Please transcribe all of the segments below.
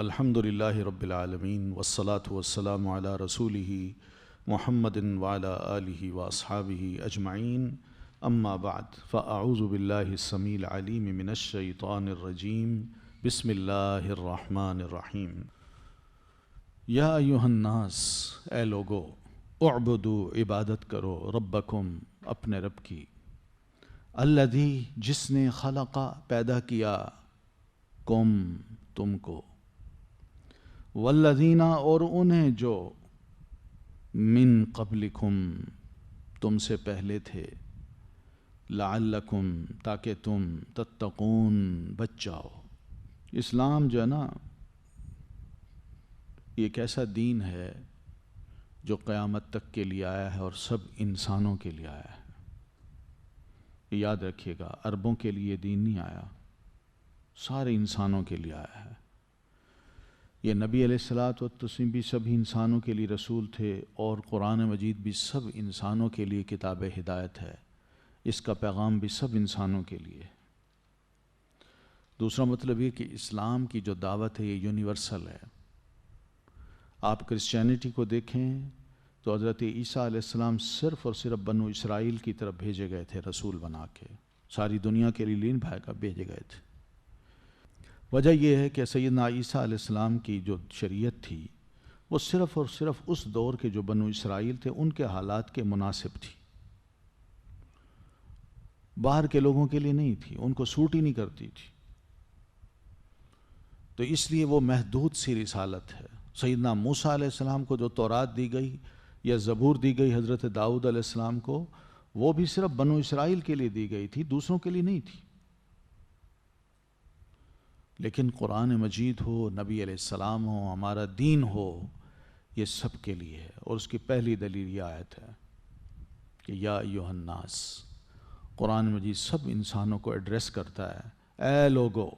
الحمد للہ رب العالمین والصلاة والسلام علی رسولہ محمد وعلی آلہ واصحابہ اجمعین اما بعد فاعوذ باللہ السمیع العلیم من الشیطان الرجیم بسم اللہ الرحمن الرحیم یا ایہا الناس، اے لوگو، اعبدوا، عبادت کرو، ربکم، اپنے رب کی، الذی، جس نے خلقا، پیدا کیا، کم، تم کو، والذین، اور انہیں جو، من قبلکم، تم سے پہلے تھے، لعلکم، تاکہ تم، تتقون، بچ جاؤ۔ اسلام جو ہے نا، یہ ایک ایسا دین ہے جو قیامت تک کے لیے آیا ہے اور سب انسانوں کے لیے آیا ہے۔ یاد رکھیے گا، عربوں کے لیے دین نہیں آیا، سارے انسانوں کے لیے آیا ہے۔ یہ نبی علیہ الصلوۃ والتسلیم بھی سبھی انسانوں کے لیے رسول تھے، اور قرآن مجید بھی سب انسانوں کے لیے کتاب ہدایت ہے، اس کا پیغام بھی سب انسانوں کے لیے۔ دوسرا مطلب یہ کہ اسلام کی جو دعوت ہے یہ یونیورسل ہے۔ آپ کرسچینٹی کو دیکھیں تو حضرت عیسیٰ علیہ السلام صرف اور صرف بنو اسرائیل کی طرف بھیجے گئے تھے رسول بنا کے، ساری دنیا کے لیے بھیجے گئے تھے۔ وجہ یہ ہے کہ سیدنا عیسیٰ علیہ السلام کی جو شریعت تھی وہ صرف اور صرف اس دور کے جو بنو اسرائیل تھے ان کے حالات کے مناسب تھی، باہر کے لوگوں کے لیے نہیں تھی، ان کو سوٹ ہی نہیں کرتی تھی۔ تو اس لیے وہ محدود سی رسالت ہے۔ سیدنا موسیٰ علیہ السلام کو جو تورات دی گئی یا زبور دی گئی حضرت داؤد علیہ السلام کو، وہ بھی صرف بنو اسرائیل کے لیے دی گئی تھی، دوسروں کے لیے نہیں تھی۔ لیکن قرآن مجید ہو، نبی علیہ السلام ہو، ہمارا دین ہو، یہ سب کے لیے ہے، اور اس کی پہلی دلیل یہ آیت ہے کہ یا ایھا الناس، قرآن مجید سب انسانوں کو ایڈریس کرتا ہے، اے لوگو،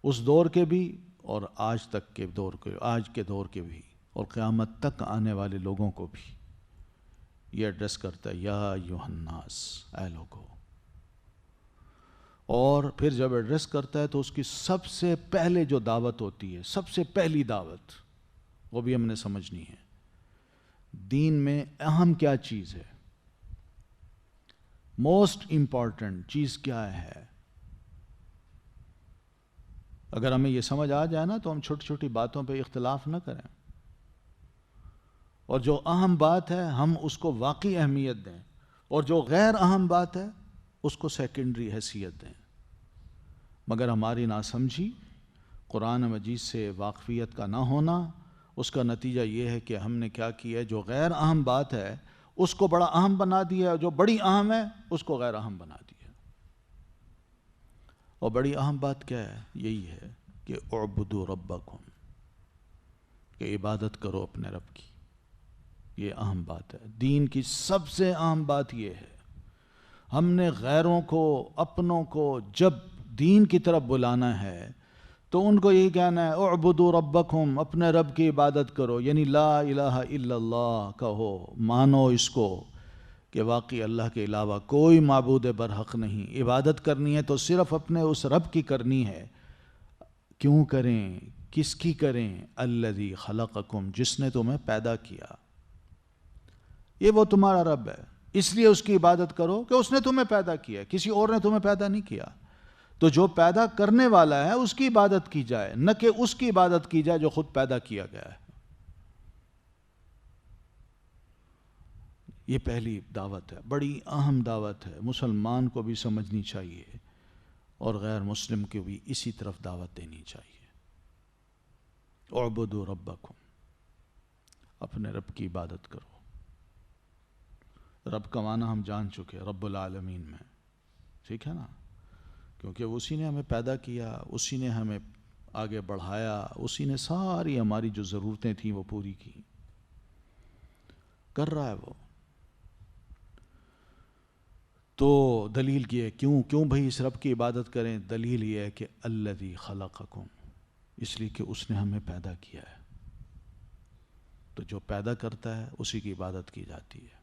اس دور کے بھی اور آج تک کے دور کے، آج کے دور کے بھی، اور قیامت تک آنے والے لوگوں کو بھی یہ ایڈریس کرتا ہے، یا ایھا الناس، اے لوگو۔ اور پھر جب ایڈریس کرتا ہے تو اس کی سب سے پہلے جو دعوت ہوتی ہے، سب سے پہلی دعوت، وہ بھی ہم نے سمجھنی ہے۔ دین میں اہم کیا چیز ہے، موسٹ امپورٹنٹ چیز کیا ہے؟ اگر ہمیں یہ سمجھ آ جائے نا تو ہم چھوٹی چھوٹی باتوں پہ اختلاف نہ کریں، اور جو اہم بات ہے ہم اس کو واقعی اہمیت دیں، اور جو غیر اہم بات ہے اس کو سیکنڈری حیثیت دیں۔ مگر ہماری ناسمجھی، قرآن مجید سے واقفیت کا نہ ہونا، اس کا نتیجہ یہ ہے کہ ہم نے کیا کیا ہے، جو غیر اہم بات ہے اس کو بڑا اہم بنا دیا، اور جو بڑی اہم ہے اس کو غیر اہم بنا دیا۔ اور بڑی اہم بات کیا ہے؟ یہی ہے کہ اعبدوا ربکم، کہ عبادت کرو اپنے رب کی۔ یہ اہم بات ہے، دین کی سب سے اہم بات یہ ہے۔ ہم نے غیروں کو، اپنوں کو جب دین کی طرف بلانا ہے تو ان کو یہی کہنا ہے، اعبدوا ربکم، اپنے رب کی عبادت کرو، یعنی لا الہ الا اللہ کہو، مانو اس کو کہ واقعی اللہ کے علاوہ کوئی معبود برحق نہیں، عبادت کرنی ہے تو صرف اپنے اس رب کی کرنی ہے۔ کیوں کریں؟ کس کی کریں؟ الذی خلقکم، جس نے تمہیں پیدا کیا، یہ وہ تمہارا رب ہے، اس لیے اس کی عبادت کرو کہ اس نے تمہیں پیدا کیا، کسی اور نے تمہیں پیدا نہیں کیا۔ تو جو پیدا کرنے والا ہے اس کی عبادت کی جائے، نہ کہ اس کی عبادت کی جائے جو خود پیدا کیا گیا ہے۔ یہ پہلی دعوت ہے، بڑی اہم دعوت ہے، مسلمان کو بھی سمجھنی چاہیے اور غیر مسلم کو بھی اسی طرف دعوت دینی چاہیے۔ اعبدوا ربکم، اپنے رب کی عبادت کرو۔ رب کا معنی ہم جان چکے، رب العالمین میں، ٹھیک ہے نا؟ کیونکہ اسی نے ہمیں پیدا کیا، اسی نے ہمیں آگے بڑھایا، اسی نے ساری ہماری جو ضرورتیں تھیں وہ پوری کی، کر رہا ہے وہ۔ تو دلیل یہ ہے، کیوں بھئی اس رب کی عبادت کریں؟ دلیل یہ ہے کہ الذی خلقکم، اس لیے کہ اس نے ہمیں پیدا کیا ہے، تو جو پیدا کرتا ہے اسی کی عبادت کی جاتی ہے۔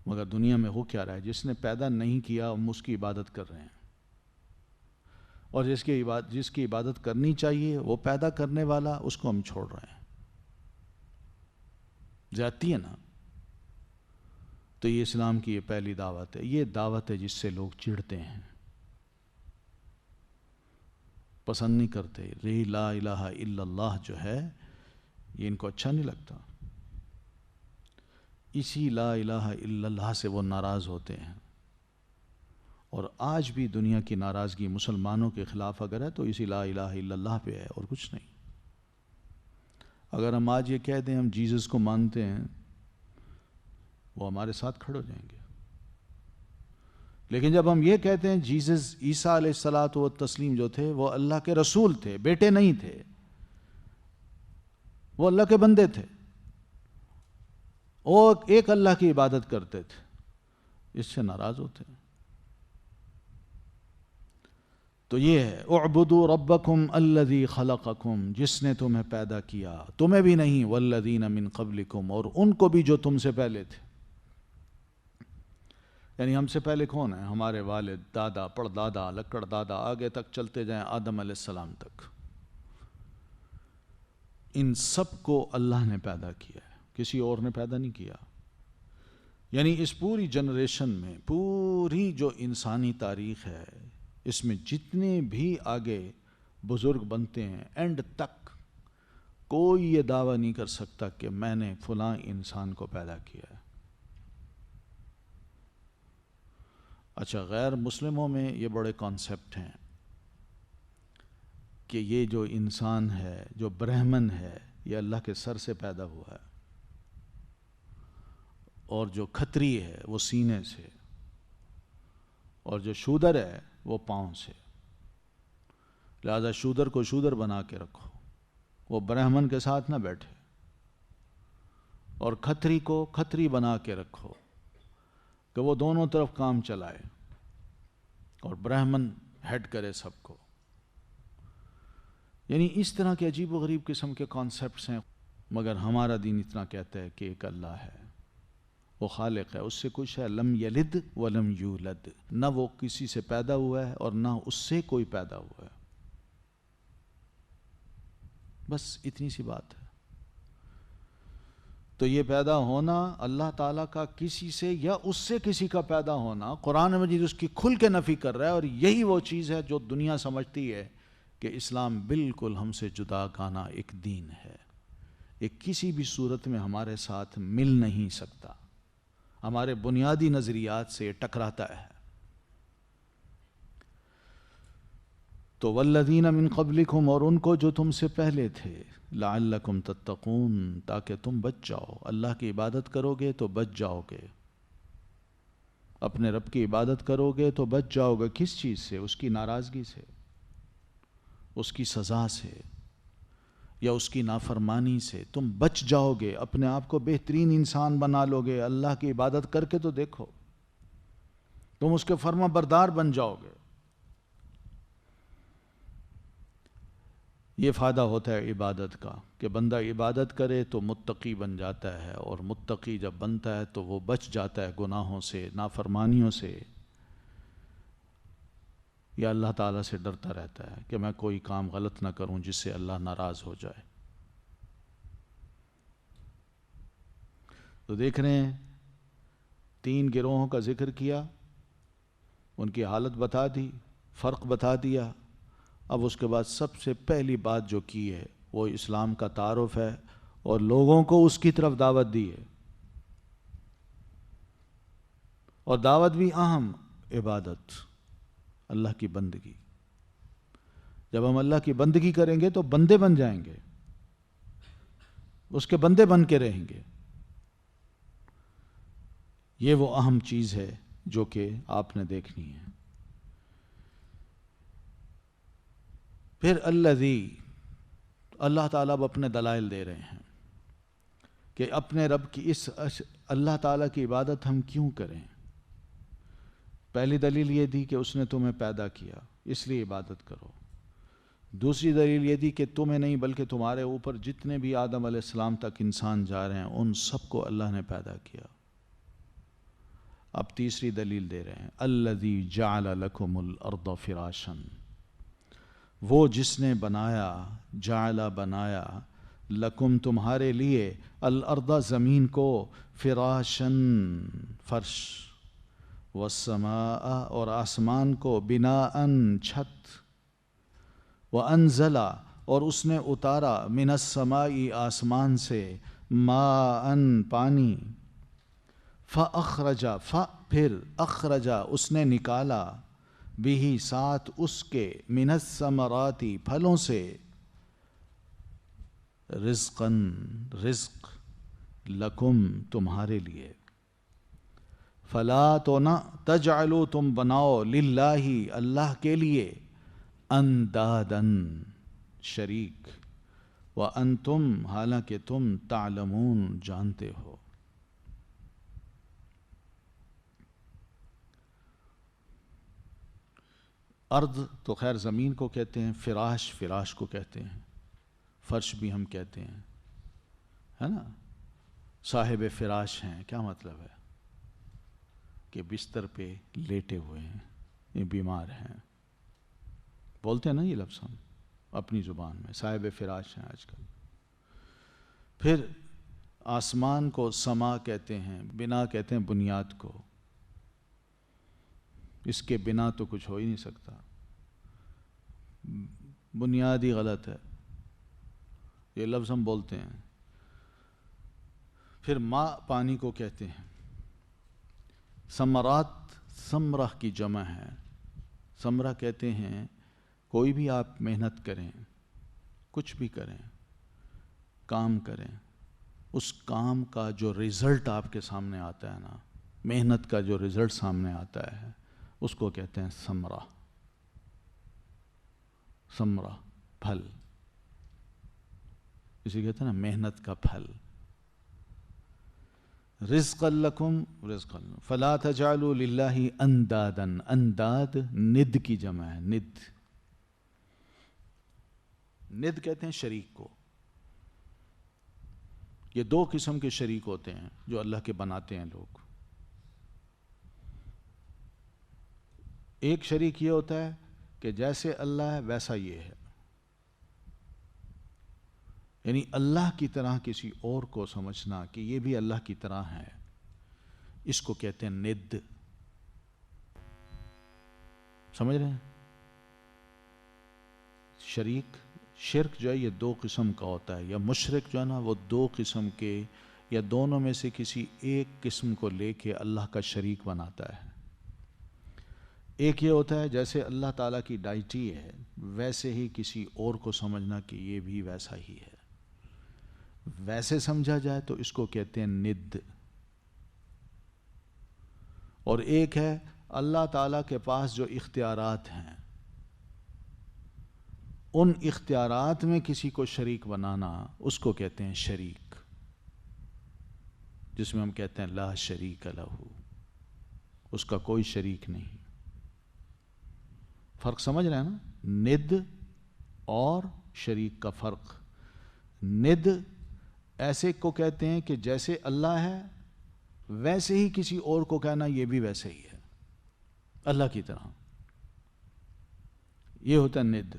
مگر دنیا میں ہو کیا رہا ہے، جس نے پیدا نہیں کیا ہم اس کی عبادت کر رہے ہیں، اور جس کی عبادت کرنی چاہیے وہ پیدا کرنے والا، اس کو ہم چھوڑ رہے ہیں. زیادتی ہے نا. تو یہ اسلام کی یہ پہلی دعوت ہے. یہ دعوت ہے جس سے لوگ چڑھتے ہیں، پسند نہیں کرتے. لا الہ الا اللہ جو ہے یہ ان کو اچھا نہیں لگتا. اسی لا الہ الا اللہ سے وہ ناراض ہوتے ہیں. اور آج بھی دنیا کی ناراضگی مسلمانوں کے خلاف اگر ہے تو اسی لا الہ الا اللہ پہ ہے اور کچھ نہیں. اگر ہم آج یہ کہہ دیں ہم جیزس کو مانتے ہیں، وہ ہمارے ساتھ کھڑے ہو جائیں گے. لیکن جب ہم یہ کہتے ہیں جیزس عیسیٰ علیہ الصلوۃ والتسلیم جو تھے وہ اللہ کے رسول تھے، بیٹے نہیں تھے، وہ اللہ کے بندے تھے، وہ ایک اللہ کی عبادت کرتے تھے، اس سے ناراض ہوتے ہیں. تو یہ ہے اعبدوا ربکم الذی خلقکم، جس نے تمہیں پیدا کیا، تمہیں بھی نہیں، والذین من قبلکم، اور ان کو بھی جو تم سے پہلے تھے. یعنی ہم سے پہلے کون ہیں؟ ہمارے والد، دادا، پڑدادا، لکڑ دادا، آگے تک چلتے جائیں آدم علیہ السلام تک. ان سب کو اللہ نے پیدا کیا ہے، کسی اور نے پیدا نہیں کیا. یعنی اس پوری جنریشن میں، پوری جو انسانی تاریخ ہے، اس میں جتنے بھی آگے بزرگ بنتے ہیں، اینڈ تک کوئی یہ دعویٰ نہیں کر سکتا کہ میں نے فلاں انسان کو پیدا کیا ہے. اچھا، غیر مسلموں میں یہ بڑے کانسیپٹ ہیں کہ یہ جو انسان ہے، جو برہمن ہے، یہ اللہ کے سر سے پیدا ہوا ہے، اور جو کھتری ہے وہ سینے سے، اور جو شودر ہے وہ پاؤں سے. لہذا شودر کو شودر بنا کے رکھو، وہ برہمن کے ساتھ نہ بیٹھے، اور کھتری کو کھتری بنا کے رکھو کہ وہ دونوں طرف کام چلائے، اور برہمن ہیڈ کرے سب کو. یعنی اس طرح کے عجیب و غریب قسم کے کانسیپٹس ہیں. مگر ہمارا دین اتنا کہتا ہے کہ ایک اللہ ہے، وہ خالق ہے، اس سے کچھ ہے. لم یلد ولم یولد، نہ وہ کسی سے پیدا ہوا ہے اور نہ اس سے کوئی پیدا ہوا ہے. بس اتنی سی بات ہے. تو یہ پیدا ہونا اللہ تعالیٰ کا کسی سے یا اس سے کسی کا پیدا ہونا، قرآن مجید اس کی کھل کے نفی کر رہا ہے. اور یہی وہ چیز ہے جو دنیا سمجھتی ہے کہ اسلام بالکل ہم سے جدا گانا ایک دین ہے، ایک کسی بھی صورت میں ہمارے ساتھ مل نہیں سکتا، ہمارے بنیادی نظریات سے ٹکراتا ہے. تو والذین من قبلکم، اور ان کو جو تم سے پہلے تھے، لعلکم تتقون، تاکہ تم بچ جاؤ. اللہ کی عبادت کرو گے تو بچ جاؤ گے، اپنے رب کی عبادت کرو گے تو بچ جاؤ گے. کس چیز سے؟ اس کی ناراضگی سے، اس کی سزا سے، یا اس کی نافرمانی سے. تم بچ جاؤ گے، اپنے آپ کو بہترین انسان بنا لو گے. اللہ کی عبادت کر کے تو دیکھو، تم اس کے فرما بردار بن جاؤ گے. یہ فائدہ ہوتا ہے عبادت کا کہ بندہ عبادت کرے تو متقی بن جاتا ہے، اور متقی جب بنتا ہے تو وہ بچ جاتا ہے گناہوں سے، نافرمانیوں سے، یا اللہ تعالیٰ سے ڈرتا رہتا ہے کہ میں کوئی کام غلط نہ کروں جس سے اللہ ناراض ہو جائے. تو دیکھ رہے ہیں 3 گروہوں کا ذکر کیا، ان کی حالت بتا دی، فرق بتا دیا. اب اس کے بعد سب سے پہلی بات جو کی ہے وہ اسلام کا تعارف ہے، اور لوگوں کو اس کی طرف دعوت دی ہے. اور دعوت بھی اہم، عبادت، اللہ کی بندگی. جب ہم اللہ کی بندگی کریں گے تو بندے بن جائیں گے، اس کے بندے بن کے رہیں گے. یہ وہ اہم چیز ہے جو کہ آپ نے دیکھنی ہے. پھر اللہ تعالیٰ اب اپنے دلائل دے رہے ہیں کہ اپنے رب کی اس اللہ تعالیٰ کی عبادت ہم کیوں کریں. پہلی دلیل یہ دی کہ اس نے تمہیں پیدا کیا، اس لیے عبادت کرو. دوسری دلیل یہ دی کہ تمہیں نہیں بلکہ تمہارے اوپر جتنے بھی آدم علیہ السلام تک انسان جا رہے ہیں ان سب کو اللہ نے پیدا کیا. اب تیسری دلیل دے رہے ہیں، الذی جعل لکم الارض فراشا، وہ جس نے بنایا، جعل بنایا، لکم تمہارے لیے، الارض زمین کو، فراشن فرش، والسماء اور آسمان کو، بناءً چھت، وانزل اور اس نے اتارا، من السماء آسمان سے، ماءً پانی، فاخرج پھر اخرج اس نے نکالا، بھی ساتھ اس کے، من الثمرات پھلوں سے، رزقاً رزق، لکم تمہارے لیے، فلا تو نہ، تجعلوا تم بناؤ، للہ اللہ کے لیے، اندادن شریک، وانتم حالانکہ تم تعلمون جانتے ہو۔ ارض تو خیر زمین کو کہتے ہیں، فراش فراش کو کہتے ہیں، فرش بھی ہم کہتے ہیں، ہے نا؟ صاحب فراش ہیں، کیا مطلب ہے؟ کہ بستر پہ لیٹے ہوئے ہیں، یہ بیمار ہیں، بولتے ہیں نا یہ لفظ ہم اپنی زبان میں، صاحب فراش ہیں آج کل۔ پھر آسمان کو سما کہتے ہیں، بنا کہتے ہیں بنیاد کو، اس کے بنا تو کچھ ہو ہی نہیں سکتا، بنیاد ہی غلط ہے، یہ لفظ ہم بولتے ہیں۔ پھر ماء پانی کو کہتے ہیں، ثمرات ثمرہ کی جمع ہے، ثمرہ کہتے ہیں کوئی بھی آپ محنت کریں، کچھ بھی کریں، کام کریں، اس کام کا جو رزلٹ آپ کے سامنے آتا ہے نا، محنت کا جو رزلٹ سامنے آتا ہے، اس کو کہتے ہیں ثمرہ، ثمرہ پھل، اسے کہتے ہیں نا محنت کا پھل۔ رزقا لکم، رزقا لکم، فلا تجعلوا للہ اندادا، انداد ند کی جمع ہے، ند، ند کہتے ہیں شریک کو۔ یہ دو قسم کے شریک ہوتے ہیں جو اللہ کے بناتے ہیں لوگ۔ ایک شریک یہ ہوتا ہے کہ جیسے اللہ ہے ویسا یہ ہے، یعنی اللہ کی طرح کسی اور کو سمجھنا کہ یہ بھی اللہ کی طرح ہے، اس کو کہتے ہیں ند۔ سمجھ رہے ہیں؟ شریک، شرک جو ہے یہ دو قسم کا ہوتا ہے، یا مشرک جو ہے نا وہ دو قسم کے یا دونوں میں سے کسی ایک قسم کو لے کے اللہ کا شریک بناتا ہے۔ ایک یہ ہوتا ہے جیسے اللہ تعالیٰ کی ڈائٹی ہے ویسے ہی کسی اور کو سمجھنا کہ یہ بھی ویسا ہی ہے، ویسے سمجھا جائے تو اس کو کہتے ہیں ند۔ اور ایک ہے اللہ تعالیٰ کے پاس جو اختیارات ہیں، ان اختیارات میں کسی کو شریک بنانا، اس کو کہتے ہیں شریک، جس میں ہم کہتے ہیں لا شریک لہ، اس کا کوئی شریک نہیں۔ فرق سمجھ رہے ہیں نا؟ ند اور شریک کا فرق۔ ند ایسے کو کہتے ہیں کہ جیسے اللہ ہے ویسے ہی کسی اور کو کہنا یہ بھی ویسے ہی ہے، اللہ کی طرح، یہ ہوتا ہے ند۔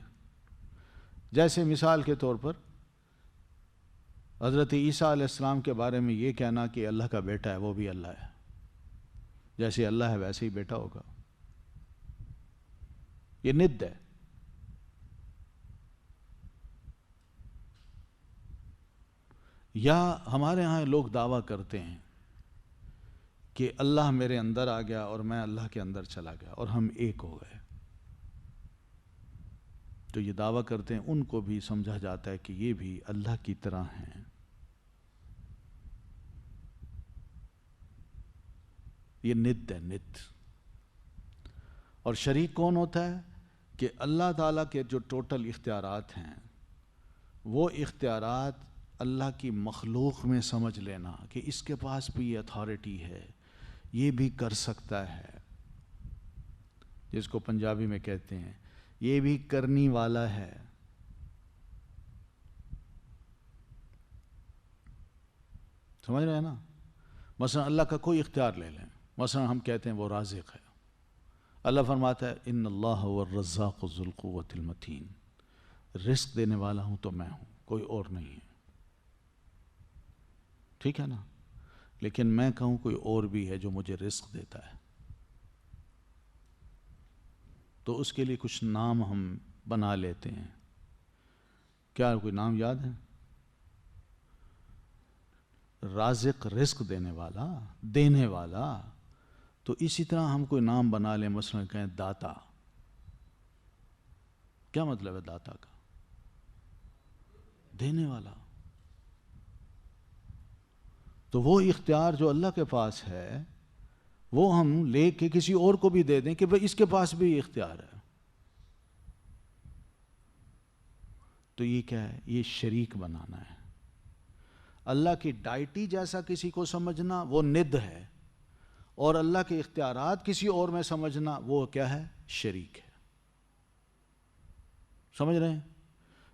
جیسے مثال کے طور پر حضرت عیسیٰ علیہ السلام کے بارے میں یہ کہنا کہ اللہ کا بیٹا ہے، وہ بھی اللہ ہے، جیسے اللہ ہے ویسے ہی بیٹا ہوگا، یہ ند ہے۔ یا ہمارے ہاں لوگ دعویٰ کرتے ہیں کہ اللہ میرے اندر آ گیا اور میں اللہ کے اندر چلا گیا اور ہم ایک ہو گئے، تو یہ دعویٰ کرتے ہیں، ان کو بھی سمجھا جاتا ہے کہ یہ بھی اللہ کی طرح ہیں۔ یہ ند ہے، ند۔ اور شریک کون ہوتا ہے؟ کہ اللہ تعالیٰ کے جو ٹوٹل اختیارات ہیں، وہ اختیارات اللہ کی مخلوق میں سمجھ لینا کہ اس کے پاس بھی یہ اتھارٹی ہے، یہ بھی کر سکتا ہے، جس کو پنجابی میں کہتے ہیں یہ بھی کرنی والا ہے۔ سمجھ رہے ہیں نا؟ مثلا اللہ کا کوئی اختیار لے لیں، مثلا ہم کہتے ہیں وہ رازق ہے، اللہ فرماتا ہے ان اللہ هو الرزاق ذو القوة المتین، رزق دینے والا ہوں تو میں ہوں، کوئی اور نہیں ہے، ٹھیک ہے نا؟ لیکن میں کہوں کوئی اور بھی ہے جو مجھے رزق دیتا ہے، تو اس کے لیے کچھ نام ہم بنا لیتے ہیں. کیا کوئی نام یاد ہے؟ رازق، رزق دینے والا، دینے والا. تو اسی طرح ہم کوئی نام بنا لیں، مثلا کہیں داتا. کیا مطلب ہے داتا کا؟ دینے والا. تو وہ اختیار جو اللہ کے پاس ہے وہ ہم لے کے کسی اور کو بھی دے دیں کہ بھئی اس کے پاس بھی یہ اختیار ہے. تو یہ کیا ہے؟ یہ شریک بنانا ہے. اللہ کی ڈائٹی جیسا کسی کو سمجھنا وہ ند ہے، اور اللہ کے اختیارات کسی اور میں سمجھنا وہ کیا ہے؟ شریک ہے. سمجھ رہے ہیں؟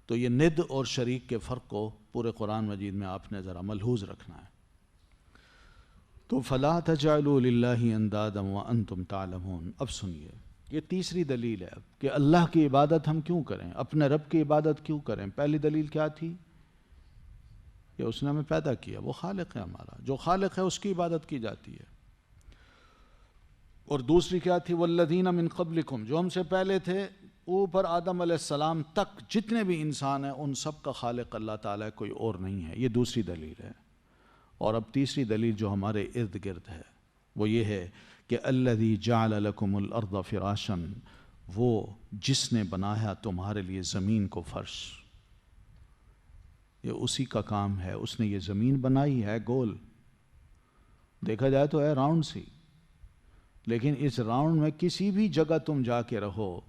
تو یہ ند اور شریک کے فرق کو پورے قرآن مجید میں آپ نے ذرا ملحوظ رکھنا ہے. تو فَلَا تَجْعَلُوا لِلَّهِ أَنْدَادًا وَأَنْتُمْ تَعْلَمُونَ. اب سنیے، یہ تیسری دلیل ہے کہ اللہ کی عبادت ہم کیوں کریں، اپنے رب کی عبادت کیوں کریں. پہلی دلیل کیا تھی؟ کہ اس نے ہمیں پیدا کیا، وہ خالق ہے ہمارا، جو خالق ہے اس کی عبادت کی جاتی ہے. اور دوسری کیا تھی؟ وَالَّذِينَ مِن قَبْلِكُمْ، جو ہم سے پہلے تھے اوپر آدم علیہ السلام تک جتنے بھی انسان ہیں ان سب کا خالق اللہ تعالیٰ کوئی اور نہیں ہے. یہ دوسری دلیل ہے. اور اب تیسری دلیل جو ہمارے ارد گرد ہے وہ یہ ہے کہ الذی جعل لکم الارض فراشا، وہ جس نے بنایا تمہارے لیے زمین کو فرش. یہ اسی کا کام ہے. اس نے یہ زمین بنائی ہے گول، دیکھا جائے تو ہے راؤنڈ سی، لیکن اس راؤنڈ میں کسی بھی جگہ تم جا کے رہو،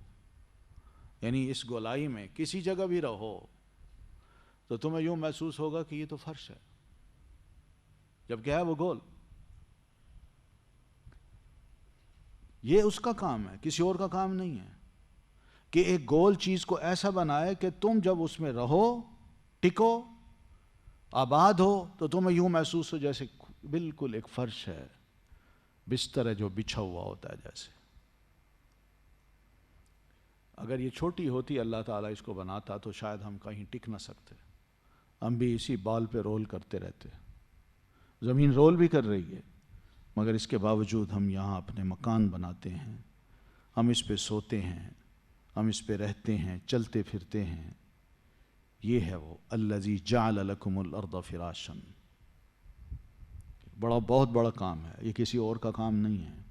یعنی اس گولائی میں کسی جگہ بھی رہو تو تمہیں یوں محسوس ہوگا کہ یہ تو فرش ہے، جب کیا ہے وہ گول. یہ اس کا کام ہے، کسی اور کا کام نہیں ہے کہ ایک گول چیز کو ایسا بنائے کہ تم جب اس میں رہو، ٹکو، آباد ہو، تو تمہیں یوں محسوس ہو جیسے بالکل ایک فرش ہے، بستر ہے جو بچھا ہوا ہوتا ہے جیسے. اگر یہ چھوٹی ہوتی اللہ تعالیٰ اس کو بناتا تو شاید ہم کہیں ٹک نہ سکتے، ہم بھی اسی بال پہ رول کرتے رہتے. زمین رول بھی کر رہی ہے مگر اس کے باوجود ہم یہاں اپنے مکان بناتے ہیں، ہم اس پہ سوتے ہیں، ہم اس پہ رہتے ہیں، چلتے پھرتے ہیں. یہ ہے وہ الذی جعل لکم الارض فراشا. بہت بڑا کام ہے، یہ کسی اور کا کام نہیں ہے.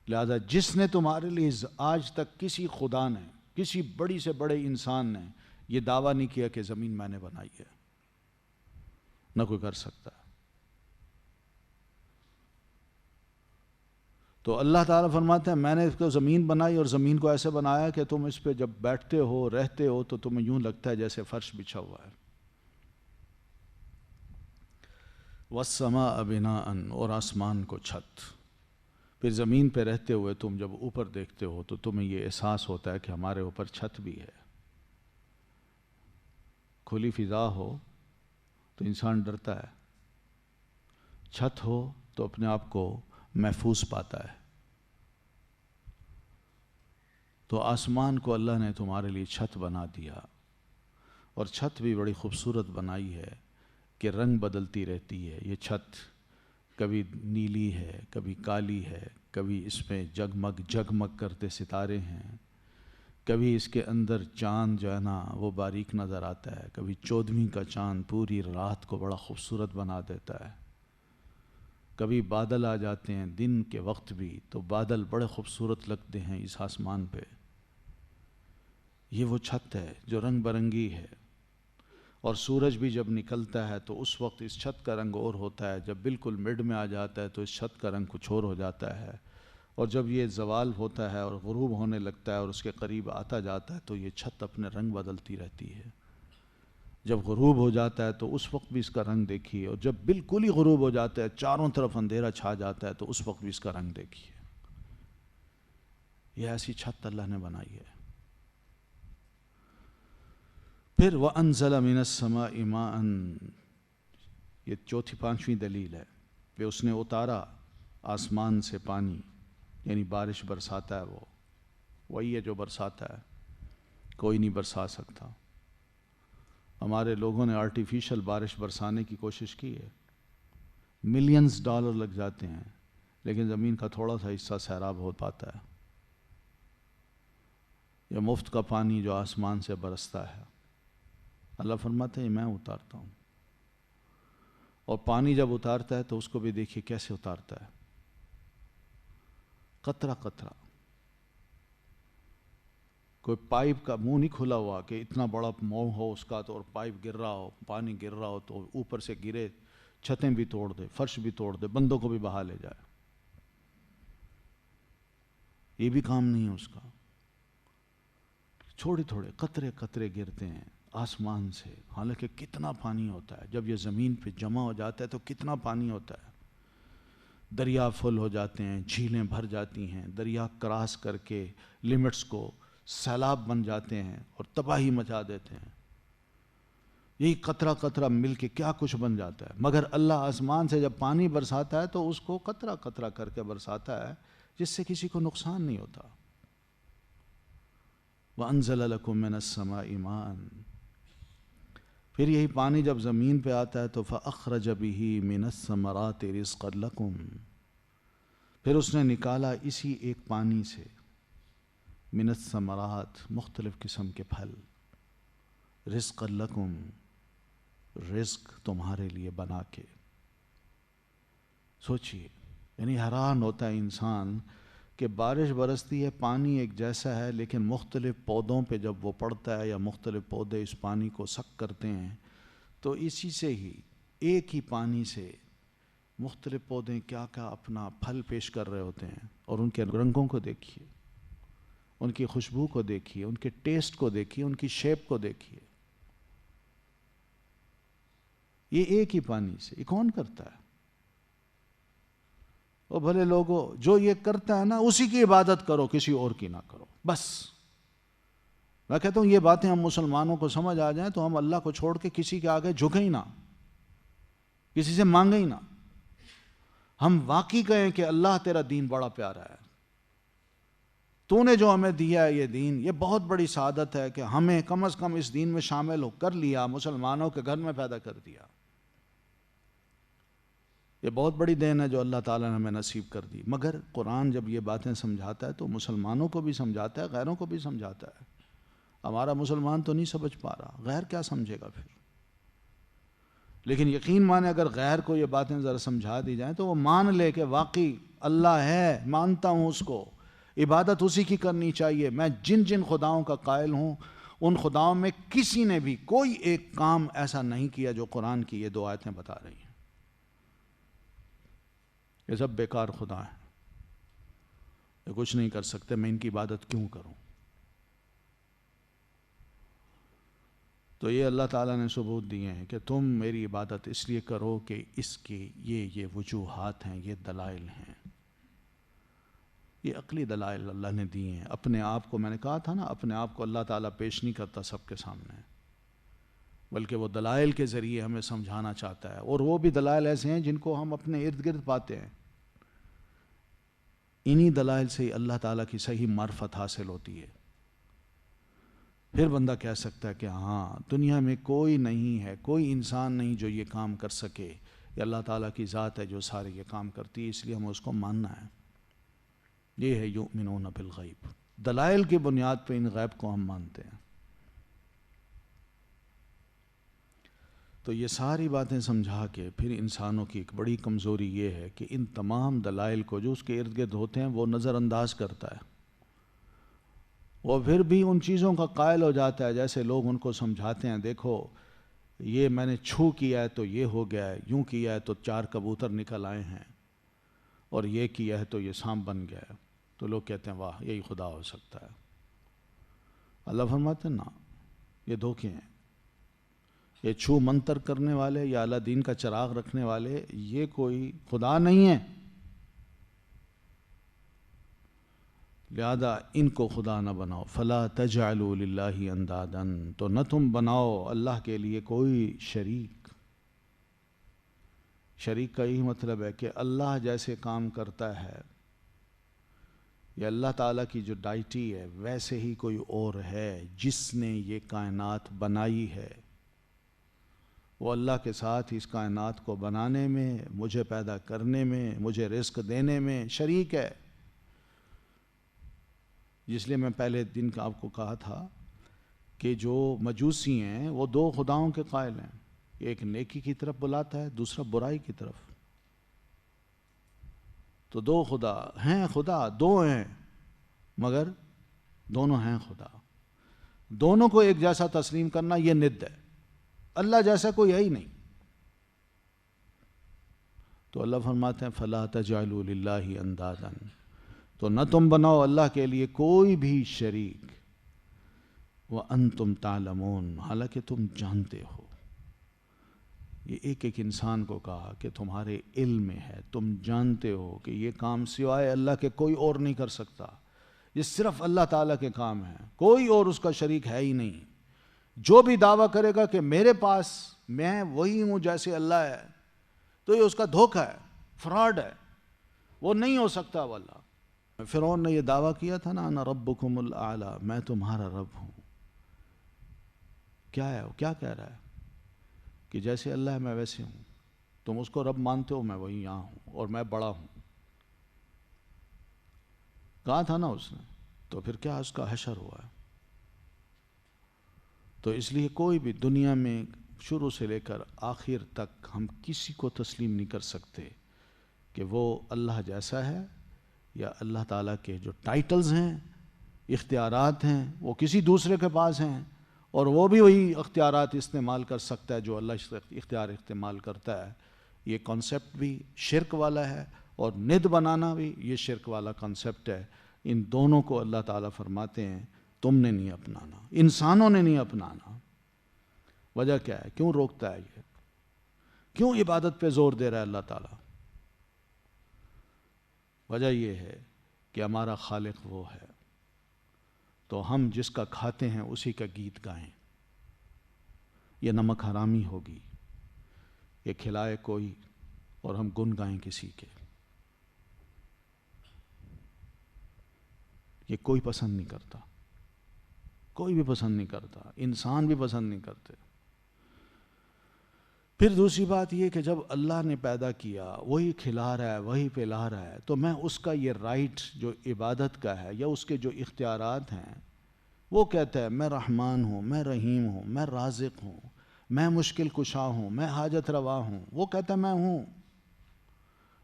لہذا جس نے تمہارے لیے آج تک کسی خدا نے، کسی بڑی سے بڑے انسان نے یہ دعویٰ نہیں کیا کہ زمین میں نے بنائی ہے، نہ کوئی کر سکتا. تو اللہ تعالیٰ فرماتے ہیں میں نے اس کو زمین بنائی، اور زمین کو ایسے بنایا کہ تم اس پہ جب بیٹھتے ہو، رہتے ہو، تو تمہیں یوں لگتا ہے جیسے فرش بچھا ہوا ہے. وَالسَّمَاءَ بِنَاءً، اور آسمان کو چھت. پھر زمین پہ رہتے ہوئے تم جب اوپر دیکھتے ہو تو تمہیں یہ احساس ہوتا ہے کہ ہمارے اوپر چھت بھی ہے. کھلی فضا ہو تو انسان ڈرتا ہے، چھت ہو تو اپنے آپ کو محفوظ پاتا ہے. تو آسمان کو اللہ نے تمہارے لیے چھت بنا دیا، اور چھت بھی بڑی خوبصورت بنائی ہے کہ رنگ بدلتی رہتی ہے. یہ چھت کبھی نیلی ہے، کبھی کالی ہے، کبھی اس میں جگمگ جگمگ کرتے ستارے ہیں، کبھی اس کے اندر چاند جو ہے نا وہ باریک نظر آتا ہے، کبھی 14ویں کا چاند پوری رات کو بڑا خوبصورت بنا دیتا ہے، کبھی بادل آ جاتے ہیں دن کے وقت بھی تو بادل بڑے خوبصورت لگتے ہیں اس آسمان پہ. یہ وہ چھت ہے جو رنگ برنگی ہے. اور سورج بھی جب نکلتا ہے تو اس وقت اس چھت کا رنگ اور ہوتا ہے، جب بالکل مڈ میں آ جاتا ہے تو اس چھت کا رنگ کچھ اور ہو جاتا ہے، اور جب یہ زوال ہوتا ہے اور غروب ہونے لگتا ہے اور اس کے قریب آتا جاتا ہے تو یہ چھت اپنے رنگ بدلتی رہتی ہے. جب غروب ہو جاتا ہے تو اس وقت بھی اس کا رنگ دیکھیے، اور جب بالکل ہی غروب ہو جاتا ہے، چاروں طرف اندھیرا چھا جاتا ہے، تو اس وقت بھی اس کا رنگ دیکھیے. یہ ایسی چھت اللہ نے بنائی ہے. پھر وَأَنزَلَ مِنَ السَّمَاءِ مَاءً، یہ چوتھی پانچویں دلیل ہے کہ اس نے اتارا آسمان سے پانی، یعنی بارش برساتا ہے، وہ وہی ہے جو برساتا ہے، کوئی نہیں برسا سکتا. ہمارے لوگوں نے آرٹیفیشل بارش برسانے کی کوشش کی ہے، ملینز ڈالر لگ جاتے ہیں، لیکن زمین کا تھوڑا سا حصہ سیراب ہو پاتا ہے۔ یہ مفت کا پانی جو آسمان سے برستا ہے، اللہ فرماتے ہیں میں اتارتا ہوں، اور پانی جب اتارتا ہے تو اس کو بھی دیکھیے کیسے اتارتا ہے، قطرہ قطرہ۔ کوئی پائپ کا منہ نہیں کھلا ہوا کہ اتنا بڑا منہ ہو اس کا تو اور پائپ گر رہا ہو، پانی گر رہا ہو تو اوپر سے گرے، چھتیں بھی توڑ دے، فرش بھی توڑ دے، بندوں کو بھی بہا لے جائے۔ یہ بھی کام نہیں ہے اس کا۔ چھوٹے تھوڑے قطرے قطرے گرتے ہیں آسمان سے، حالانکہ کتنا پانی ہوتا ہے، جب یہ زمین پہ جمع ہو جاتا ہے تو کتنا پانی ہوتا ہے۔ دریا فل ہو جاتے ہیں، جھیلیں بھر جاتی ہیں، دریا کراس کر کے لمٹس کو سیلاب بن جاتے ہیں اور تباہی مچا دیتے ہیں۔ یہی قطرہ قطرہ مل کے کیا کچھ بن جاتا ہے، مگر اللہ آسمان سے جب پانی برساتا ہے تو اس کو قطرہ قطرہ کر کے برساتا ہے، جس سے کسی کو نقصان نہیں ہوتا۔ وَأَنزَلَ لَكُم مِّنَ السَّمَاءِ مَاءً، پھر یہی پانی جب زمین پہ آتا ہے تو فَأَخْرَجَ بِهِ مِنَ الثَّمَرَاتِ رِزْقًا لَكُمْ، پھر اس نے نکالا اسی ایک پانی سے من الثمرات، مختلف قسم کے پھل، رزق لکم، رزق تمہارے لیے بنا کے۔ سوچئے، یعنی حیران ہوتا ہے انسان کہ بارش برستی ہے، پانی ایک جیسا ہے، لیکن مختلف پودوں پہ جب وہ پڑتا ہے یا مختلف پودے اس پانی کو سک کرتے ہیں تو اسی سے ہی ایک ہی پانی سے مختلف پودے کیا کیا اپنا پھل پیش کر رہے ہوتے ہیں، اور ان کے رنگوں کو دیکھیے، ان کی خوشبو کو دیکھیے، ان کے ٹیسٹ کو دیکھیے، ان کی شیپ کو دیکھیے۔ یہ ایک ہی پانی سے، یہ کون کرتا ہے؟ اور بھلے لوگوں، جو یہ کرتا ہے نا اسی کی عبادت کرو، کسی اور کی نہ کرو، بس۔ میں کہتا ہوں یہ باتیں ہم مسلمانوں کو سمجھ آ جائیں تو ہم اللہ کو چھوڑ کے کسی کے آگے جھکیں ہی نہ، کسی سے مانگیں ہی نہ۔ ہم واقعی کہیں کہ اللہ تیرا دین بڑا پیارا ہے، تو نے جو ہمیں دیا ہے یہ دین، یہ بہت بڑی سعادت ہے کہ ہمیں کم از کم اس دین میں شامل ہو کر لیا، مسلمانوں کے گھر میں پیدا کر دیا۔ یہ بہت بڑی دین ہے جو اللہ تعالیٰ نے ہمیں نصیب کر دی۔ مگر قرآن جب یہ باتیں سمجھاتا ہے تو مسلمانوں کو بھی سمجھاتا ہے، غیروں کو بھی سمجھاتا ہے۔ ہمارا مسلمان تو نہیں سمجھ پا رہا، غیر کیا سمجھے گا پھر؟ لیکن یقین مانے اگر غیر کو یہ باتیں ذرا سمجھا دی جائیں تو وہ مان لے کہ واقعی اللہ ہے، مانتا ہوں اس کو، عبادت اسی کی کرنی چاہیے۔ میں جن جن خداؤں کا قائل ہوں ان خداؤں میں کسی نے بھی کوئی ایک کام ایسا نہیں کیا جو قرآن کی یہ دو آیتیں بتا رہی ہیں۔ یہ سب بیکار خدا ہیں، یہ کچھ نہیں کر سکتے، میں ان کی عبادت کیوں کروں؟ تو یہ اللہ تعالیٰ نے ثبوت دیے ہیں کہ تم میری عبادت اس لیے کرو کہ اس کی یہ وجوہات ہیں، یہ دلائل ہیں، یہ عقلی دلائل اللہ نے دیے ہیں۔ اپنے آپ کو، میں نے کہا تھا نا، اپنے آپ کو اللہ تعالیٰ پیش نہیں کرتا سب کے سامنے، بلکہ وہ دلائل کے ذریعے ہمیں سمجھانا چاہتا ہے، اور وہ بھی دلائل ایسے ہیں جن کو ہم اپنے ارد گرد پاتے ہیں۔ انہی دلائل سے ہی اللہ تعالیٰ کی صحیح معرفت حاصل ہوتی ہے۔ پھر بندہ کہہ سکتا ہے کہ ہاں دنیا میں کوئی نہیں ہے، کوئی انسان نہیں جو یہ کام کر سکے، یہ اللہ تعالیٰ کی ذات ہے جو سارے یہ کام کرتی ہے، اس لیے ہمیں اس کو ماننا ہے۔ یہ ہے یؤمنون بالغیب، دلائل کی بنیاد پہ ان غیب کو ہم مانتے ہیں۔ تو یہ ساری باتیں سمجھا کے پھر انسانوں کی ایک بڑی کمزوری یہ ہے کہ ان تمام دلائل کو جو اس کے ارد گرد ہوتے ہیں وہ نظر انداز کرتا ہے، وہ پھر بھی ان چیزوں کا قائل ہو جاتا ہے۔ جیسے لوگ ان کو سمجھاتے ہیں، دیکھو یہ میں نے چھو کیا ہے تو یہ ہو گیا ہے، یوں کیا ہے تو 4 کبوتر نکل آئے ہیں، اور یہ کیا ہے تو یہ سانپ بن گیا ہے، تو لوگ کہتے ہیں واہ یہی خدا ہو سکتا ہے۔ اللہ فرماتے ہیں نا، یہ دھوکے ہیں، یہ چھو منتر کرنے والے یا اللہ دین کا چراغ رکھنے والے یہ کوئی خدا نہیں ہے، لہذا ان کو خدا نہ بناؤ۔ فلا تجعلوا للہ اندادا، تو نہ تم بناؤ اللہ کے لیے کوئی شریک۔ شریک کا یہی مطلب ہے کہ اللہ جیسے کام کرتا ہے یا اللہ تعالیٰ کی جو ڈائٹی ہے ویسے ہی کوئی اور ہے جس نے یہ کائنات بنائی ہے، وہ اللہ کے ساتھ اس کائنات کو بنانے میں، مجھے پیدا کرنے میں، مجھے رزق دینے میں شریک ہے. اس لیے میں پہلے دن کا آپ کو کہا تھا کہ جو مجوسی ہیں وہ دو خداؤں کے قائل ہیں. ایک نیکی کی طرف بلاتا ہے، دوسرا برائی کی طرف. تو دو خدا ہیں، خدا دو ہیں مگر دونوں ہیں خدا. دونوں کو ایک جیسا تسلیم کرنا یہ ند ہے. اللہ جیسا کوئی ہے ہی نہیں. تو اللہ فرماتے ہیں فَلَا تَجْعَلُوا لِلَّهِ أَنْدَادًا، تو نہ تم بناؤ اللہ کے لیے کوئی بھی شریک. وَأَنْتُمْ تَعْلَمُونَ، حالانکہ تم جانتے ہو. یہ ایک ایک انسان کو کہا کہ تمہارے علم میں ہے، تم جانتے ہو کہ یہ کام سوائے اللہ کے کوئی اور نہیں کر سکتا. یہ صرف اللہ تعالیٰ کے کام ہیں، کوئی اور اس کا شریک ہے ہی نہیں. جو بھی دعویٰ کرے گا کہ میرے پاس میں وہی ہوں جیسے اللہ ہے، تو یہ اس کا دھوکہ ہے، فراڈ ہے، وہ نہیں ہو سکتا. واللہ فرعون نے یہ دعویٰ کیا تھا نا، انا ربکم الاعلی، میں تمہارا رب ہوں. کیا ہے وہ کیا کہہ رہا ہے کہ جیسے اللہ ہے میں ویسے ہوں. تم اس کو رب مانتے ہو، میں وہی یہاں ہوں اور میں بڑا ہوں. کہا تھا نا اس نے. تو پھر کیا اس کا حشر ہوا ہے. تو اس لیے کوئی بھی دنیا میں شروع سے لے کر آخر تک ہم کسی کو تسلیم نہیں کر سکتے کہ وہ اللہ جیسا ہے، یا اللہ تعالیٰ کے جو ٹائٹلز ہیں، اختیارات ہیں، وہ کسی دوسرے کے پاس ہیں، اور وہ بھی وہی اختیارات استعمال کر سکتا ہے جو اللہ اختیار استعمال کرتا ہے. یہ کانسیپٹ بھی شرک والا ہے، اور ند بنانا بھی یہ شرک والا کانسیپٹ ہے. ان دونوں کو اللہ تعالیٰ فرماتے ہیں تم نے نہیں اپنانا، انسانوں نے نہیں اپنانا. وجہ کیا ہے؟ کیوں روکتا ہے یہ؟ کیوں عبادت پہ زور دے رہا ہے اللہ تعالیٰ؟ وجہ یہ ہے کہ ہمارا خالق وہ ہے، تو ہم جس کا کھاتے ہیں اسی کا گیت گائیں. یہ نمک حرامی ہوگی، یہ کھلائے کوئی اور ہم گن گائیں کسی کے. یہ کوئی پسند نہیں کرتا، کوئی بھی پسند نہیں کرتا، انسان بھی پسند نہیں کرتے. پھر دوسری بات یہ کہ جب اللہ نے پیدا کیا، وہی کھلا رہا ہے، وہی پلا رہا ہے، تو میں اس کا یہ رائٹ جو عبادت کا ہے یا اس کے جو اختیارات ہیں، وہ کہتا ہے میں رحمان ہوں، میں رحیم ہوں، میں رازق ہوں، میں مشکل کشا ہوں، میں حاجت روا ہوں. وہ کہتا ہے میں ہوں.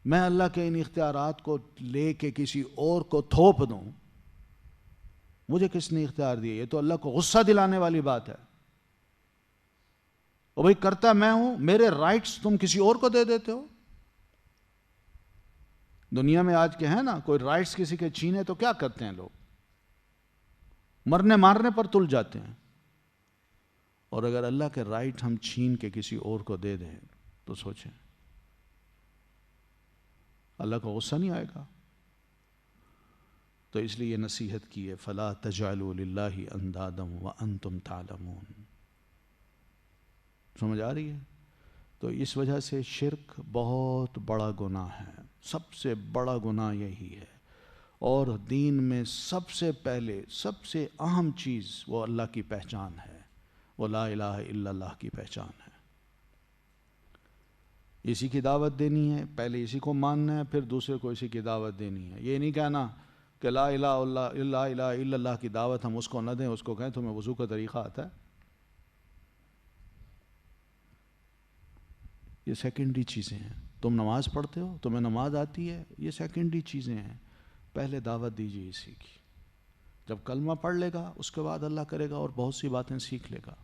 میں اللہ کے ان اختیارات کو لے کے کسی اور کو تھوپ دوں، مجھے کس نے اختیار دیے؟ یہ تو اللہ کو غصہ دلانے والی بات ہے. اور بھئی کرتا میں ہوں، میرے رائٹس تم کسی اور کو دے دیتے ہو. دنیا میں آج کے ہیں نا، کوئی رائٹس کسی کے چھینے تو کیا کرتے ہیں لوگ؟ مرنے مارنے پر تل جاتے ہیں. اور اگر اللہ کے رائٹ ہم چھین کے کسی اور کو دے دیں تو سوچیں اللہ کو غصہ نہیں آئے گا؟ تو اس لیے یہ نصیحت کی ہے فَلَا تَجْعَلُوا لِلَّهِ أَنْدَادًا وَأَنْتُمْ تَعْلَمُونَ. سمجھ آ رہی ہے؟ تو اس وجہ سے شرک بہت بڑا گناہ ہے، سب سے بڑا گناہ یہی ہے. اور دین میں سب سے پہلے سب سے اہم چیز وہ اللہ کی پہچان ہے، وہ لا الہ الا اللہ کی پہچان ہے. اسی کی دعوت دینی ہے، پہلے اسی کو ماننا ہے، پھر دوسرے کو اسی کی دعوت دینی ہے. یہ نہیں کہنا کہ لا الہ الا اللہ کی دعوت ہم اس کو نہ دیں، اس کو کہیں تمہیں وضو کا طریقہ آتا ہے. یہ سیکنڈری چیزیں ہیں. تم نماز پڑھتے ہو، تمہیں نماز آتی ہے، یہ سیکنڈری چیزیں ہیں. پہلے دعوت دیجیے اسی کی. جب کلمہ پڑھ لے گا اس کے بعد اللہ کرے گا اور بہت سی باتیں سیکھ لے گا.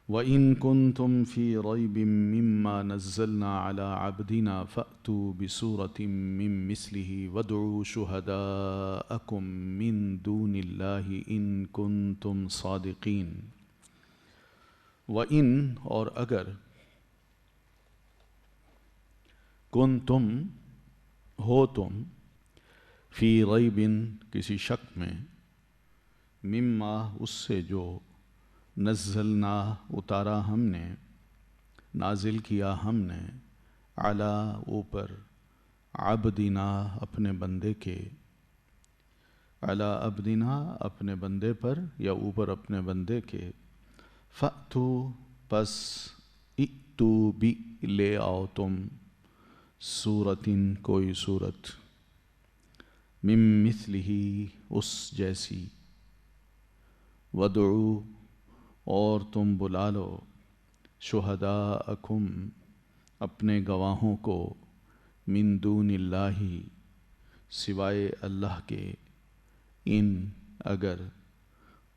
وَإِن كُنتُمْ فِي رَيْبٍ مِّمَّا نَزَّلْنَا عَلَىٰ عَبْدِنَا فَأْتُوا بِسُورَةٍ مِّن مِّثْلِهِ وَادْعُوا شُهَدَاءَكُم مِّن دُونِ اللَّهِ إِن كُنتُمْ صَادِقِينَ. وَإِن اور اگر کنتم ہو تم فی ریب کسی شک میں مما اس سے جو نزلنا اتارا ہم نے، نازل کیا ہم نے، علی اوپر، عبدنا اپنے بندے کے، علی عبدنا اپنے بندے پر یا اوپر اپنے بندے کے، فأتو پس ائتو بھی لے آؤ تم سورتن کوئی صورت من مثلہ اس جیسی ودعو اور تم بلا لو شہداءکم اپنے گواہوں کو من دون اللہ سوائے اللہ کے ان اگر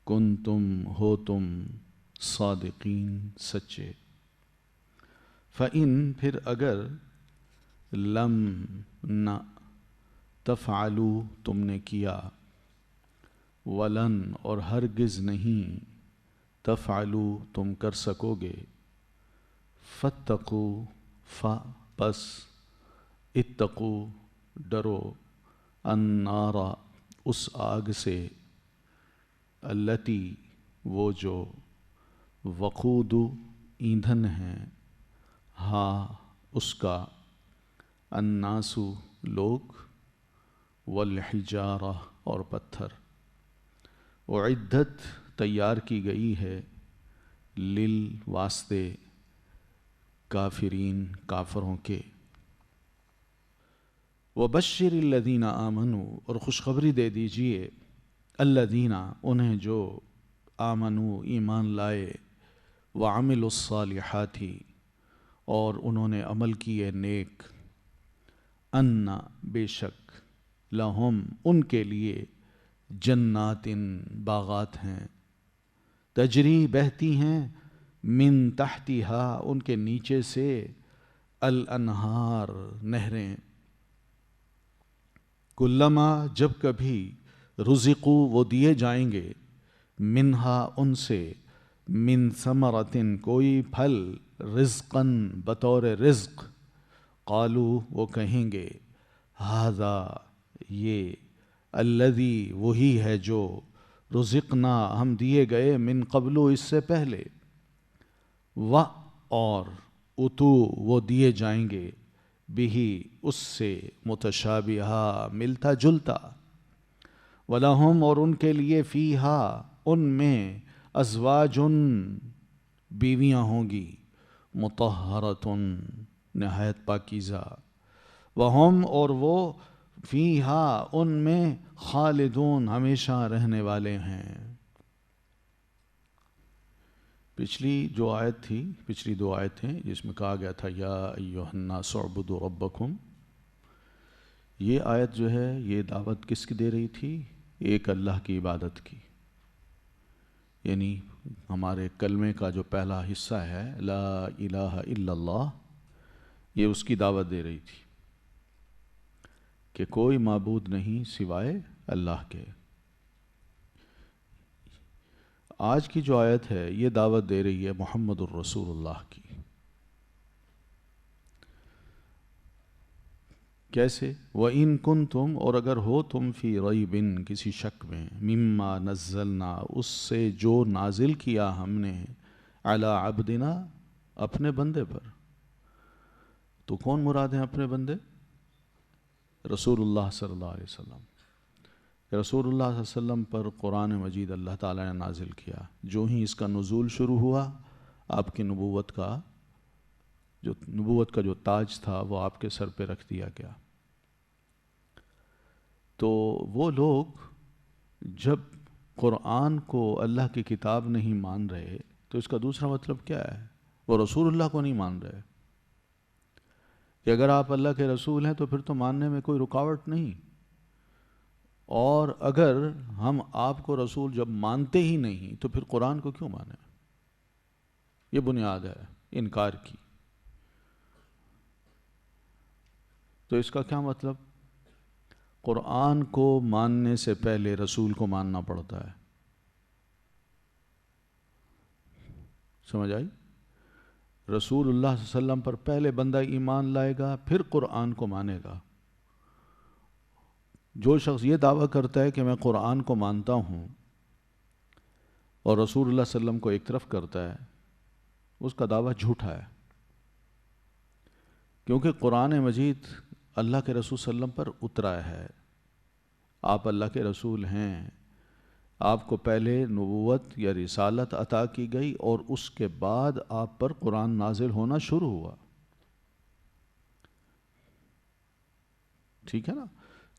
کن تم ہو تم صادقین سچے فَإِن پھر اگر لم نہ تفعلوا تم نے کیا ولن اور ہرگز نہیں تفعلوا تم کر سکو گے فاتقوا پس اتقوا ڈرو النار اس آگ سے التی وہ جو وقود ایندھن ہے ہاں اس کا الناس لوگ والحجارہ اور پتھر اعدت تیار کی گئی ہے واسطے کافرین کافروں کے وبشر الذین آمنوا اور خوشخبری دے دیجئے الذین انہیں جو آمنوا ایمان لائے وعملوا الصالحات اور انہوں نے عمل کیے نیک ان بے شک لہم ان کے لیے جنات باغات ہیں تجری بہتی ہیں من تحتہا ان کے نیچے سے الانہار نہریں کلما جب کبھی رزقو وہ دیے جائیں گے منہا ان سے من ثمرتن کوئی پھل رزقن بطور رزق قالو وہ کہیں گے ھذا یہ الذی وہی ہے جو رزقنا ہم دیے گئے من قبلو اس سے پہلے اور اتو وہ دیے جائیں گے بھی اس سے متشابہہ ملتا جلتا ولہم اور ان کے لیے فیہا ان میں ازواجن بیویاں ہوں گی مطہرتن نہایت پاکیزہ وہم اور وہ فیہا ان میں خالدون ہمیشہ رہنے والے ہیں پچھلی جو آیت تھی پچھلی دو آیتیں جس میں کہا گیا تھا یا ایھا الناس اعبدوا ربکم یہ آیت جو ہے یہ دعوت کس کی دے رہی تھی ایک اللہ کی عبادت کی یعنی ہمارے کلمے کا جو پہلا حصہ ہے لا الہ الا اللہ یہ اس کی دعوت دے رہی تھی کہ کوئی معبود نہیں سوائے اللہ کے آج کی جو آیت ہے یہ دعوت دے رہی ہے محمد الرسول اللہ کی کیسے وَإِن كُنتُمْ اور اگر ہو تم فی ریب کسی شک میں مما نزلنا اس سے جو نازل کیا ہم نے علی عبدنا اپنے بندے پر تو کون مراد ہیں اپنے بندے رسول اللہ صلی اللہ علیہ وسلم رسول اللہ صلی اللہ علیہ وسلم پر قرآن مجید اللہ تعالیٰ نے نازل کیا جو ہی اس کا نزول شروع ہوا آپ کی نبوت کا جو تاج تھا وہ آپ کے سر پہ رکھ دیا گیا تو وہ لوگ جب قرآن کو اللہ کی کتاب نہیں مان رہے تو اس کا دوسرا مطلب کیا ہے وہ رسول اللہ کو نہیں مان رہے کہ اگر آپ اللہ کے رسول ہیں تو پھر تو ماننے میں کوئی رکاوٹ نہیں اور اگر ہم آپ کو رسول جب مانتے ہی نہیں تو پھر قرآن کو کیوں مانیں یہ بنیاد ہے انکار کی تو اس کا کیا مطلب قرآن کو ماننے سے پہلے رسول کو ماننا پڑتا ہے سمجھ آئی رسول اللہ صلی اللہ علیہ وسلم پر پہلے بندہ ایمان لائے گا پھر قرآن کو مانے گا جو شخص یہ دعویٰ کرتا ہے کہ میں قرآن کو مانتا ہوں اور رسول اللہ صلی اللہ علیہ وسلم کو ایک طرف کرتا ہے اس کا دعویٰ جھوٹا ہے کیونکہ قرآن مجید اللہ کے رسول صلی اللہ علیہ وسلم پر اترا ہے آپ اللہ کے رسول ہیں آپ کو پہلے نبوت یا رسالت عطا کی گئی اور اس کے بعد آپ پر قرآن نازل ہونا شروع ہوا. ٹھیک ہے نا؟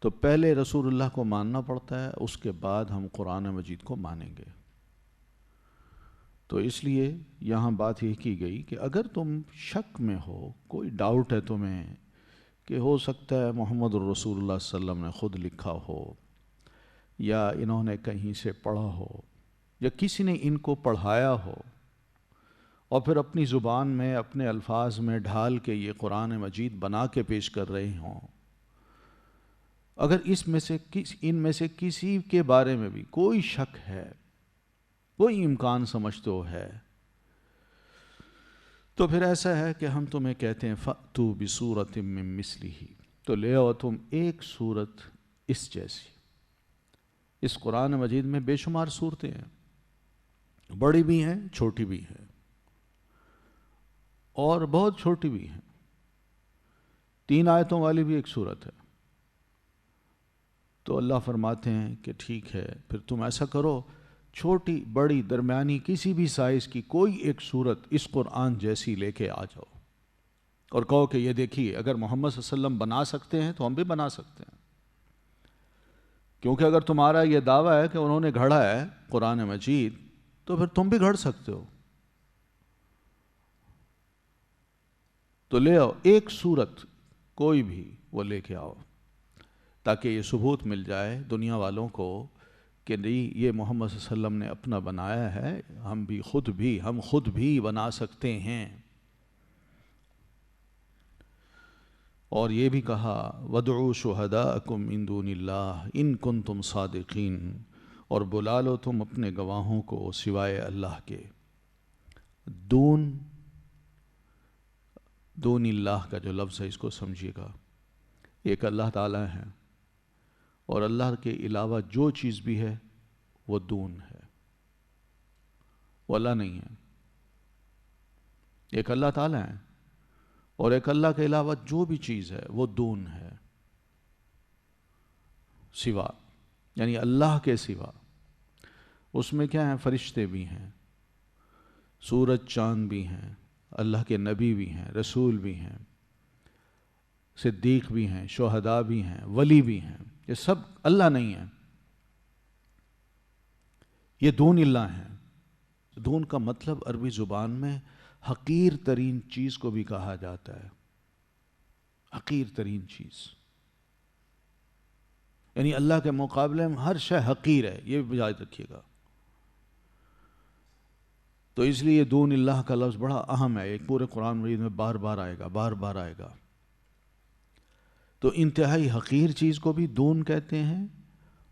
تو پہلے رسول اللہ کو ماننا پڑتا ہے، اس کے بعد ہم قرآن مجید کو مانیں گے. تو اس لیے یہاں بات یہ کی گئی کہ اگر تم شک میں ہو، کوئی ڈاؤٹ ہے تمہیں کہ ہو سکتا ہے محمد الرسول اللہ صلی اللہ علیہ وسلم نے خود لکھا ہو، یا انہوں نے کہیں سے پڑھا ہو، یا کسی نے ان کو پڑھایا ہو اور پھر اپنی زبان میں اپنے الفاظ میں ڈھال کے یہ قرآن مجید بنا کے پیش کر رہے ہوں، اگر ان میں سے کسی کے بارے میں بھی کوئی شک ہے، کوئی امکان سمجھتے ہو ہے، تو پھر ایسا ہے کہ ہم تمہیں کہتے ہیں فَأْتُوا بِسُورَةٍ مِّن مِّثْلِهِ، تو لے آؤ تم ایک صورت اس جیسی. اس قرآن مجید میں بے شمار صورتیں ہیں، بڑی بھی ہیں چھوٹی بھی ہیں، اور بہت چھوٹی بھی ہیں. 3 آیتوں والی بھی ایک صورت ہے. تو اللہ فرماتے ہیں کہ ٹھیک ہے، پھر تم ایسا کرو، چھوٹی بڑی درمیانی کسی بھی سائز کی کوئی ایک صورت اس قرآن جیسی لے کے آ جاؤ اور کہو کہ یہ دیکھیے اگر محمد صلی اللہ علیہ وسلم بنا سکتے ہیں تو ہم بھی بنا سکتے ہیں. کیونکہ اگر تمہارا یہ دعویٰ ہے کہ انہوں نے گھڑا ہے قرآن مجید، تو پھر تم بھی گھڑ سکتے ہو. تو لے آؤ ایک صورت کوئی بھی وہ لے کے آؤ، تاکہ یہ ثبوت مل جائے دنیا والوں کو کہ نہیں، یہ محمد صلی اللہ علیہ وسلم نے اپنا بنایا ہے، ہم خود بھی بنا سکتے ہیں. اور یہ بھی کہا وَادْعُوا شُهَدَاءَكُمْ مِن دُونِ اللَّهِ إِن كُنتُمْ صَادِقِينَ، اور بلا لو تم اپنے گواہوں کو سوائے اللہ کے. دون اللہ کا جو لفظ ہے اس کو سمجھیے گا، ایک اللہ تعالیٰ ہے، اور اللہ کے علاوہ جو چیز بھی ہے وہ دون ہے، وہ اللہ نہیں ہے. ایک اللہ تعالیٰ ہے اور ایک اللہ کے علاوہ جو بھی چیز ہے وہ دون ہے، سوا، یعنی اللہ کے سوا. اس میں کیا ہیں؟ فرشتے بھی ہیں، سورج چاند بھی ہیں، اللہ کے نبی بھی ہیں، رسول بھی ہیں، صدیق بھی ہیں، شہداء بھی ہیں، ولی بھی ہیں. یہ سب اللہ نہیں ہیں، یہ دون اللہ ہیں. دون کا مطلب عربی زبان میں حقیر ترین چیز کو بھی کہا جاتا ہے. حقیر ترین چیز، یعنی اللہ کے مقابلے میں ہر شے حقیر ہے، یہ بھی یاد رکھیے گا. تو اس لیے دون اللہ کا لفظ بڑا اہم ہے، ایک پورے قرآن مجید میں بار بار آئے گا، بار بار آئے گا. تو انتہائی حقیر چیز کو بھی دون کہتے ہیں،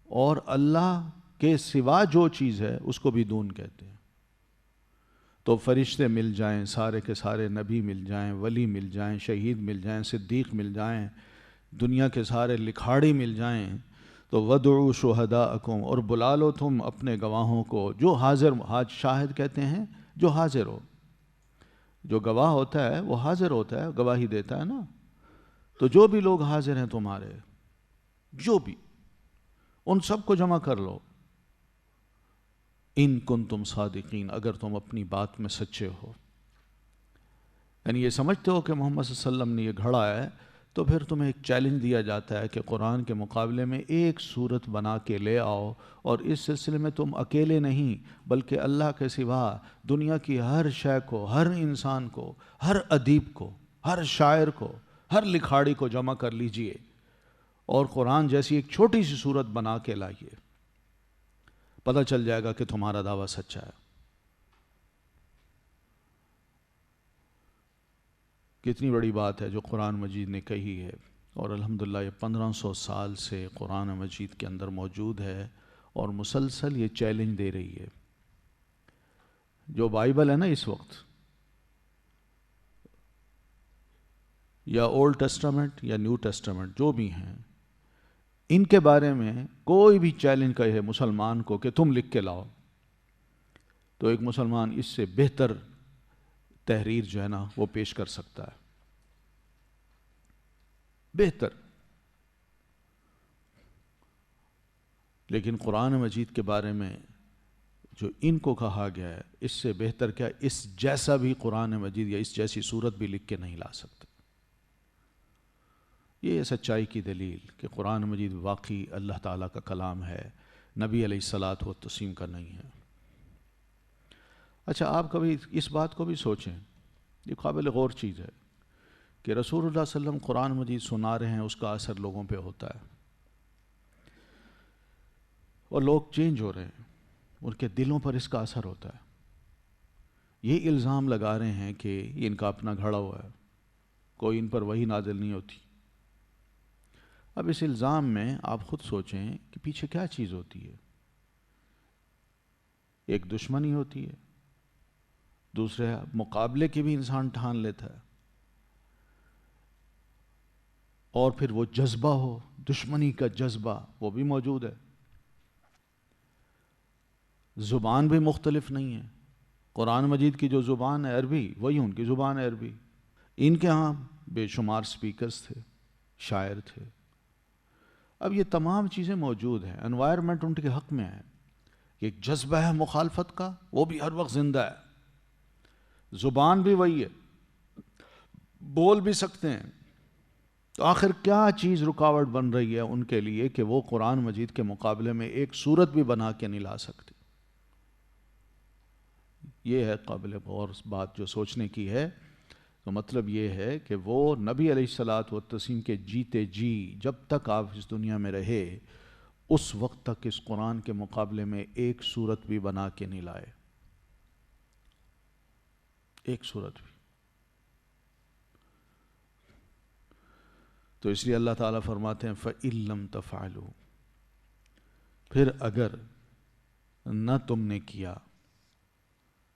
اور اللہ کے سوا جو چیز ہے اس کو بھی دون کہتے ہیں. تو فرشتے مل جائیں، سارے کے سارے نبی مل جائیں، ولی مل جائیں، شہید مل جائیں، صدیق مل جائیں، دنیا کے سارے لکھاڑی مل جائیں، تو وَادْعُوا شُهَدَاءَكُمْ، اور بلا لو تم اپنے گواہوں کو، جو حاضر، شاہد کہتے ہیں جو حاضر ہو. جو گواہ ہوتا ہے وہ حاضر ہوتا ہے، گواہی دیتا ہے نا. تو جو بھی لوگ حاضر ہیں تمہارے، جو بھی، ان سب کو جمع کر لو. ان کنتم صادقین، اگر تم اپنی بات میں سچے ہو، یعنی یہ سمجھتے ہو کہ محمد صلی اللہ علیہ وسلم نے یہ گھڑا ہے، تو پھر تمہیں ایک چیلنج دیا جاتا ہے کہ قرآن کے مقابلے میں ایک صورت بنا کے لے آؤ. اور اس سلسلے میں تم اکیلے نہیں، بلکہ اللہ کے سوا دنیا کی ہر شے کو، ہر انسان کو، ہر ادیب کو، ہر شاعر کو، ہر لکھاڑی کو جمع کر لیجئے اور قرآن جیسی ایک چھوٹی سی صورت بنا کے لائیے. پتہ چل جائے گا کہ تمہارا دعویٰ سچا ہے. کتنی بڑی بات ہے جو قرآن مجید نے کہی ہے، اور الحمدللہ یہ 1500 سال سے قرآن مجید کے اندر موجود ہے اور مسلسل یہ چیلنج دے رہی ہے. جو بائبل ہے نا اس وقت، یا اولڈ ٹیسٹامنٹ یا نیو ٹیسٹامنٹ، جو بھی ہیں، ان کے بارے میں کوئی بھی چیلنج کہے مسلمان کو کہ تم لکھ کے لاؤ، تو ایک مسلمان اس سے بہتر تحریر جو ہے نا وہ پیش کر سکتا ہے. بہتر. لیکن قرآن مجید کے بارے میں جو ان کو کہا گیا ہے، اس سے بہتر کیا اس جیسا بھی قرآن مجید یا اس جیسی صورت بھی لکھ کے نہیں لا سکتے۔ یہ سچائی کی دلیل کہ قرآن مجید واقعی اللہ تعالیٰ کا کلام ہے، نبی علیہ الصلاۃ والتسلیم کا نہیں ہے۔ اچھا، آپ کبھی اس بات کو بھی سوچیں، یہ قابل غور چیز ہے کہ رسول اللہ صلی اللہ علیہ وسلم قرآن مجید سنا رہے ہیں، اس کا اثر لوگوں پہ ہوتا ہے اور لوگ چینج ہو رہے ہیں، ان کے دلوں پر اس کا اثر ہوتا ہے۔ یہ الزام لگا رہے ہیں کہ یہ ان کا اپنا گھڑا ہوا ہے، کوئی ان پر وحی نازل نہیں ہوتی۔ اب اس الزام میں آپ خود سوچیں کہ پیچھے کیا چیز ہوتی ہے۔ ایک دشمنی ہوتی ہے، دوسرے مقابلے کی بھی انسان ٹھان لیتا ہے، اور پھر وہ جذبہ ہو، دشمنی کا جذبہ، وہ بھی موجود ہے۔ زبان بھی مختلف نہیں ہے، قرآن مجید کی جو زبان ہے عربی، وہی ان کی زبان ہے عربی۔ ان کے ہاں بے شمار سپیکرز تھے، شاعر تھے۔ اب یہ تمام چیزیں موجود ہیں، انوائرمنٹ ان کے حق میں ہے۔ ایک جذبہ ہے مخالفت کا، وہ بھی ہر وقت زندہ ہے، زبان بھی وہی ہے، بول بھی سکتے ہیں۔ تو آخر کیا چیز رکاوٹ بن رہی ہے ان کے لیے کہ وہ قرآن مجید کے مقابلے میں ایک صورت بھی بنا کے نہیں لا سکتے؟ یہ ہے قابل غور بات جو سوچنے کی ہے۔ تو مطلب یہ ہے کہ وہ نبی علیہ الصلاۃ والتسلیم کے جیتے جی جب تک آپ اس دنیا میں رہے، اس وقت تک اس قرآن کے مقابلے میں ایک صورت بھی بنا کے نہیں لائے، ایک صورت بھی۔ تو اس لیے اللہ تعالیٰ فرماتے ہیں فَإِن لَّمْ تَفْعَلُوا، پھر اگر نہ تم نے کیا،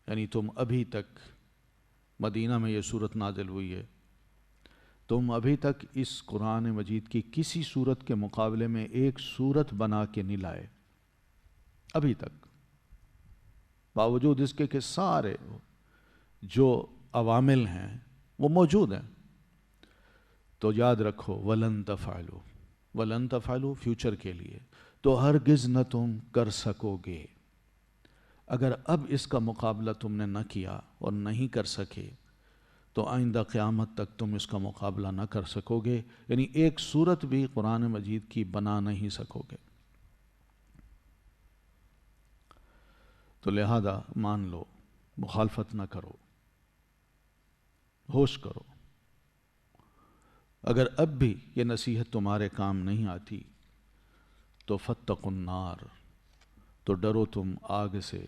یعنی تم ابھی تک، مدینہ میں یہ صورت نازل ہوئی ہے، تم ابھی تک اس قرآن مجید کی کسی صورت کے مقابلے میں ایک صورت بنا کے نہیں لائے، ابھی تک، باوجود اس کے کہ سارے جو عوامل ہیں وہ موجود ہیں۔ تو یاد رکھو وَلَن تَفْعَلُوا، وَلَن تَفْعَلُوا فیوچر کے لیے، تو ہرگز نہ تم کر سکو گے۔ اگر اب اس کا مقابلہ تم نے نہ کیا اور نہیں کر سکے تو آئندہ قیامت تک تم اس کا مقابلہ نہ کر سکو گے، یعنی ایک صورت بھی قرآن مجید کی بنا نہیں سکو گے۔ تو لہذا مان لو، مخالفت نہ کرو، ہوش کرو۔ اگر اب بھی یہ نصیحت تمہارے کام نہیں آتی تو فاتقوا النار، تو ڈرو تم آگ سے،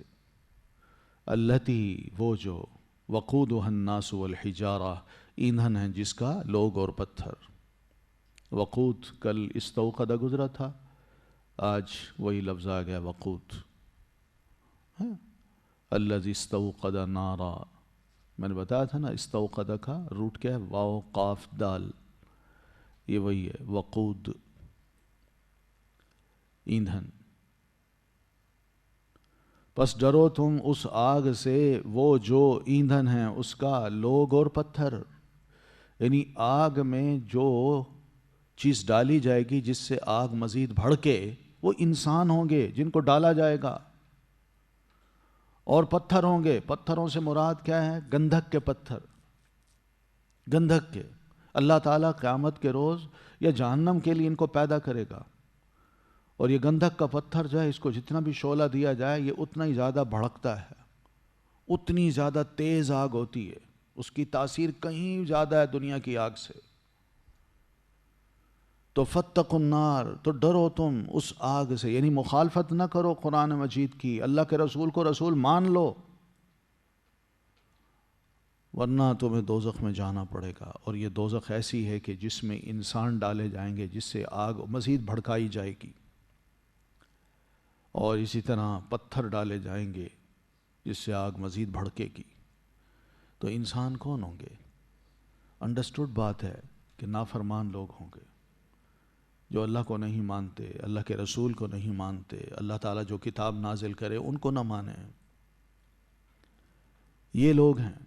التی، وہ جو، وقودها الناس والحجارہ، ایندھن ہے جس کا لوگ اور پتھر۔ وقود کل استوقد گزرا تھا، آج وہی لفظ آ گیا وقود، الذی استوقد نارا۔ میں نے بتایا تھا نا استوقد کا روٹ کیا ہے، واو قاف دال، یہ وہی ہے وقود، ایندھن۔ پس ڈرو تم اس آگ سے، وہ جو ایندھن ہے اس کا لوگ اور پتھر، یعنی آگ میں جو چیز ڈالی جائے گی جس سے آگ مزید بھڑکے، وہ انسان ہوں گے جن کو ڈالا جائے گا، اور پتھر ہوں گے۔ پتھروں سے مراد کیا ہے؟ گندھک کے پتھر، گندھک کے۔ اللہ تعالیٰ قیامت کے روز یا جہنم کے لیے ان کو پیدا کرے گا، اور یہ گندھک کا پتھر جو ہے، اس کو جتنا بھی شعلہ دیا جائے یہ اتنا ہی زیادہ بھڑکتا ہے، اتنی زیادہ تیز آگ ہوتی ہے، اس کی تاثیر کہیں زیادہ ہے دنیا کی آگ سے۔ تو فاتقوا النار، تو ڈرو تم اس آگ سے، یعنی مخالفت نہ کرو قرآن مجید کی، اللہ کے رسول کو رسول مان لو، ورنہ تمہیں دوزخ میں جانا پڑے گا۔ اور یہ دوزخ ایسی ہے کہ جس میں انسان ڈالے جائیں گے جس سے آگ مزید بھڑکائی جائے گی، اور اسی طرح پتھر ڈالے جائیں گے جس سے آگ مزید بھڑکے گی۔ تو انسان کون ہوں گے؟ انڈرسٹوڈ بات ہے کہ نافرمان لوگ ہوں گے، جو اللہ کو نہیں مانتے، اللہ کے رسول کو نہیں مانتے، اللہ تعالیٰ جو کتاب نازل کرے ان کو نہ مانیں، یہ لوگ ہیں۔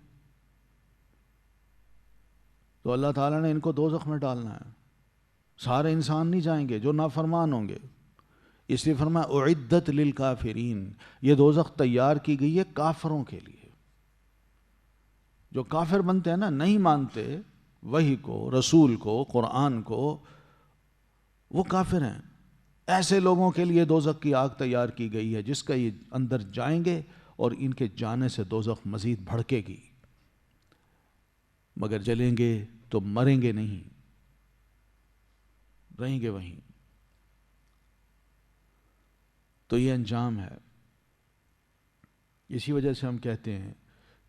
تو اللہ تعالیٰ نے ان کو دوزخ میں ڈالنا ہے۔ سارے انسان نہیں جائیں گے جو نافرمان ہوں گے، اس لیے فرمایا اعدت للکافرین، یہ دوزخ تیار کی گئی ہے کافروں کے لیے. جو کافر بنتے ہیں نا، نہیں مانتے وحی کو، رسول کو، قرآن کو، وہ کافر ہیں. ایسے لوگوں کے لیے دوزخ کی آگ تیار کی گئی ہے جس کا یہ اندر جائیں گے اور ان کے جانے سے دوزخ مزید بھڑکے گی، مگر جلیں گے تو مریں گے نہیں، رہیں گے وہیں. تو یہ انجام ہے. اسی وجہ سے ہم کہتے ہیں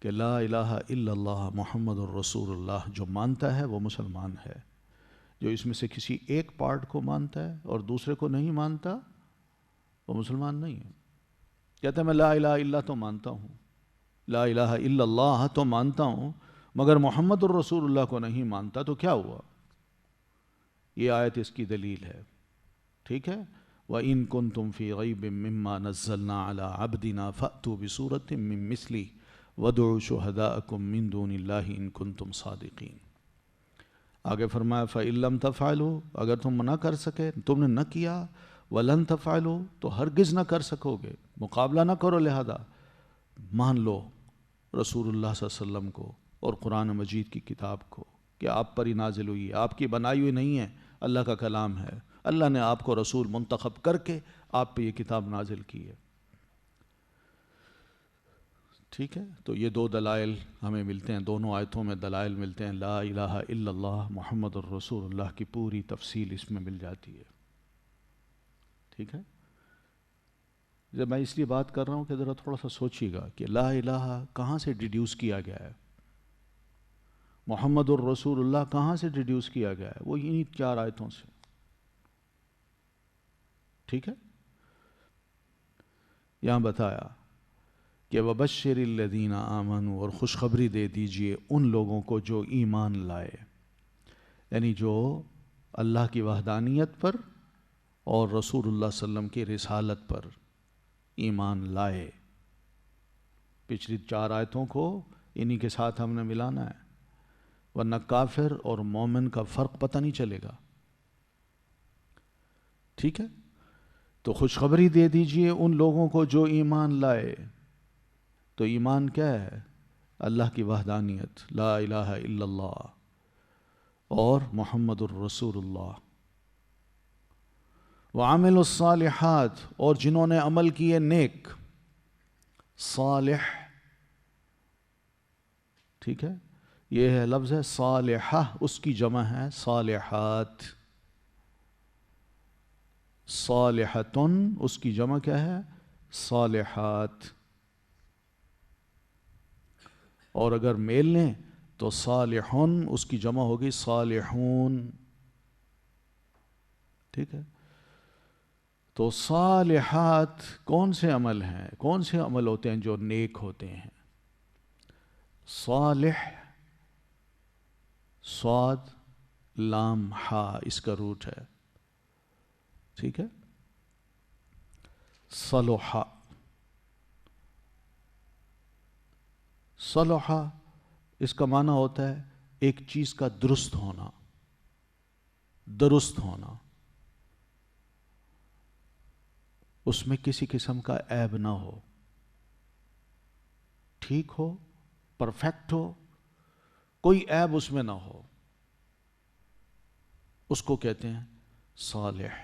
کہ لا الہ الا اللہ محمد الرسول اللہ جو مانتا ہے وہ مسلمان ہے. جو اس میں سے کسی ایک پارٹ کو مانتا ہے اور دوسرے کو نہیں مانتا وہ مسلمان نہیں ہے. کہتا ہے میں لا الہ الا اللہ تو مانتا ہوں، لا الہ الا اللہ تو مانتا ہوں، مگر محمد الرسول اللہ کو نہیں مانتا، تو کیا ہوا؟ یہ آیت اس کی دلیل ہے. ٹھیک ہے. وَإِن كُنتُمْ فِي رَيْبٍ مِّمَّا نَزَّلْنَا عَلَىٰ عَبْدِنَا فَأْتُوا بِسُورَةٍ مِّن مِّثْلِهِ وَادْعُوا شُهَدَاءَكُم مِّن دُونِ اللَّهِ إِن كُنتُمْ صَادِقِينَ. آگے فرمایا فَإِن لَّمْ تَفْعَلُوا، اگر تم نہ کر سکے، تم نے نہ کیا، وَلَن تَفْعَلُوا، تو ہرگز نہ کر سکو گے، مقابلہ نہ کرو، لہذا مان لو رسول اللہ صلی اللہ علیہ وسلم کو اور قرآن مجید کی کتاب کو کہ آپ پر ہی نازل ہوئی ہے، آپ کی بنائی ہوئی نہیں ہے، اللہ کا کلام ہے. اللہ نے آپ کو رسول منتخب کر کے آپ پہ یہ کتاب نازل کی ہے. ٹھیک ہے. تو یہ دو دلائل ہمیں ملتے ہیں، دونوں آیتوں میں دلائل ملتے ہیں. لا الہ الا اللہ محمد الرسول اللہ کی پوری تفصیل اس میں مل جاتی ہے. ٹھیک ہے. جب میں اس لیے بات کر رہا ہوں کہ ذرا تھوڑا سا سوچیے گا کہ لا الہ کہاں سے ڈیڈیوس کیا گیا ہے، محمد الرسول اللہ کہاں سے ڈیڈیوس کیا گیا ہے؟ وہ انہی 4 آیتوں سے. ٹھیک ہے. یہاں بتایا کہ وَبَشِّرِ الَّذِينَ آمَنُوا، اور خوشخبری دے دیجئے ان لوگوں کو جو ایمان لائے، یعنی جو اللہ کی وحدانیت پر اور رسول اللہ صلی اللہ علیہ وسلم کی رسالت پر ایمان لائے. پچھلی 4 آیتوں کو انہی کے ساتھ ہم نے ملانا ہے، ورنہ کافر اور مومن کا فرق پتہ نہیں چلے گا. ٹھیک ہے. تو خوشخبری دے دیجئے ان لوگوں کو جو ایمان لائے. تو ایمان کیا ہے؟ اللہ کی وحدانیت، لا الہ الا اللہ اور محمد الرسول اللہ. وعملوا الصالحات، اور جنہوں نے عمل کیے نیک. صالح، ٹھیک ہے، یہ ہے لفظ ہے صالحہ، اس کی جمع ہے صالحات. صالحتن، اس کی جمع کیا ہے؟ صالحات. اور اگر میل لیں تو صالحون، اس کی جمع ہوگی صالحون. ٹھیک ہے. تو صالحات کون سے عمل ہیں، کون سے عمل ہوتے ہیں جو نیک ہوتے ہیں؟ صالح، صاد لام ہا اس کا روٹ ہے. ٹھیک ہے. صلحہ، صلحہ اس کا معنی ہوتا ہے ایک چیز کا درست ہونا، درست ہونا، اس میں کسی قسم کا عیب نہ ہو، ٹھیک ہو، پرفیکٹ ہو، کوئی عیب اس میں نہ ہو، اس کو کہتے ہیں صالح.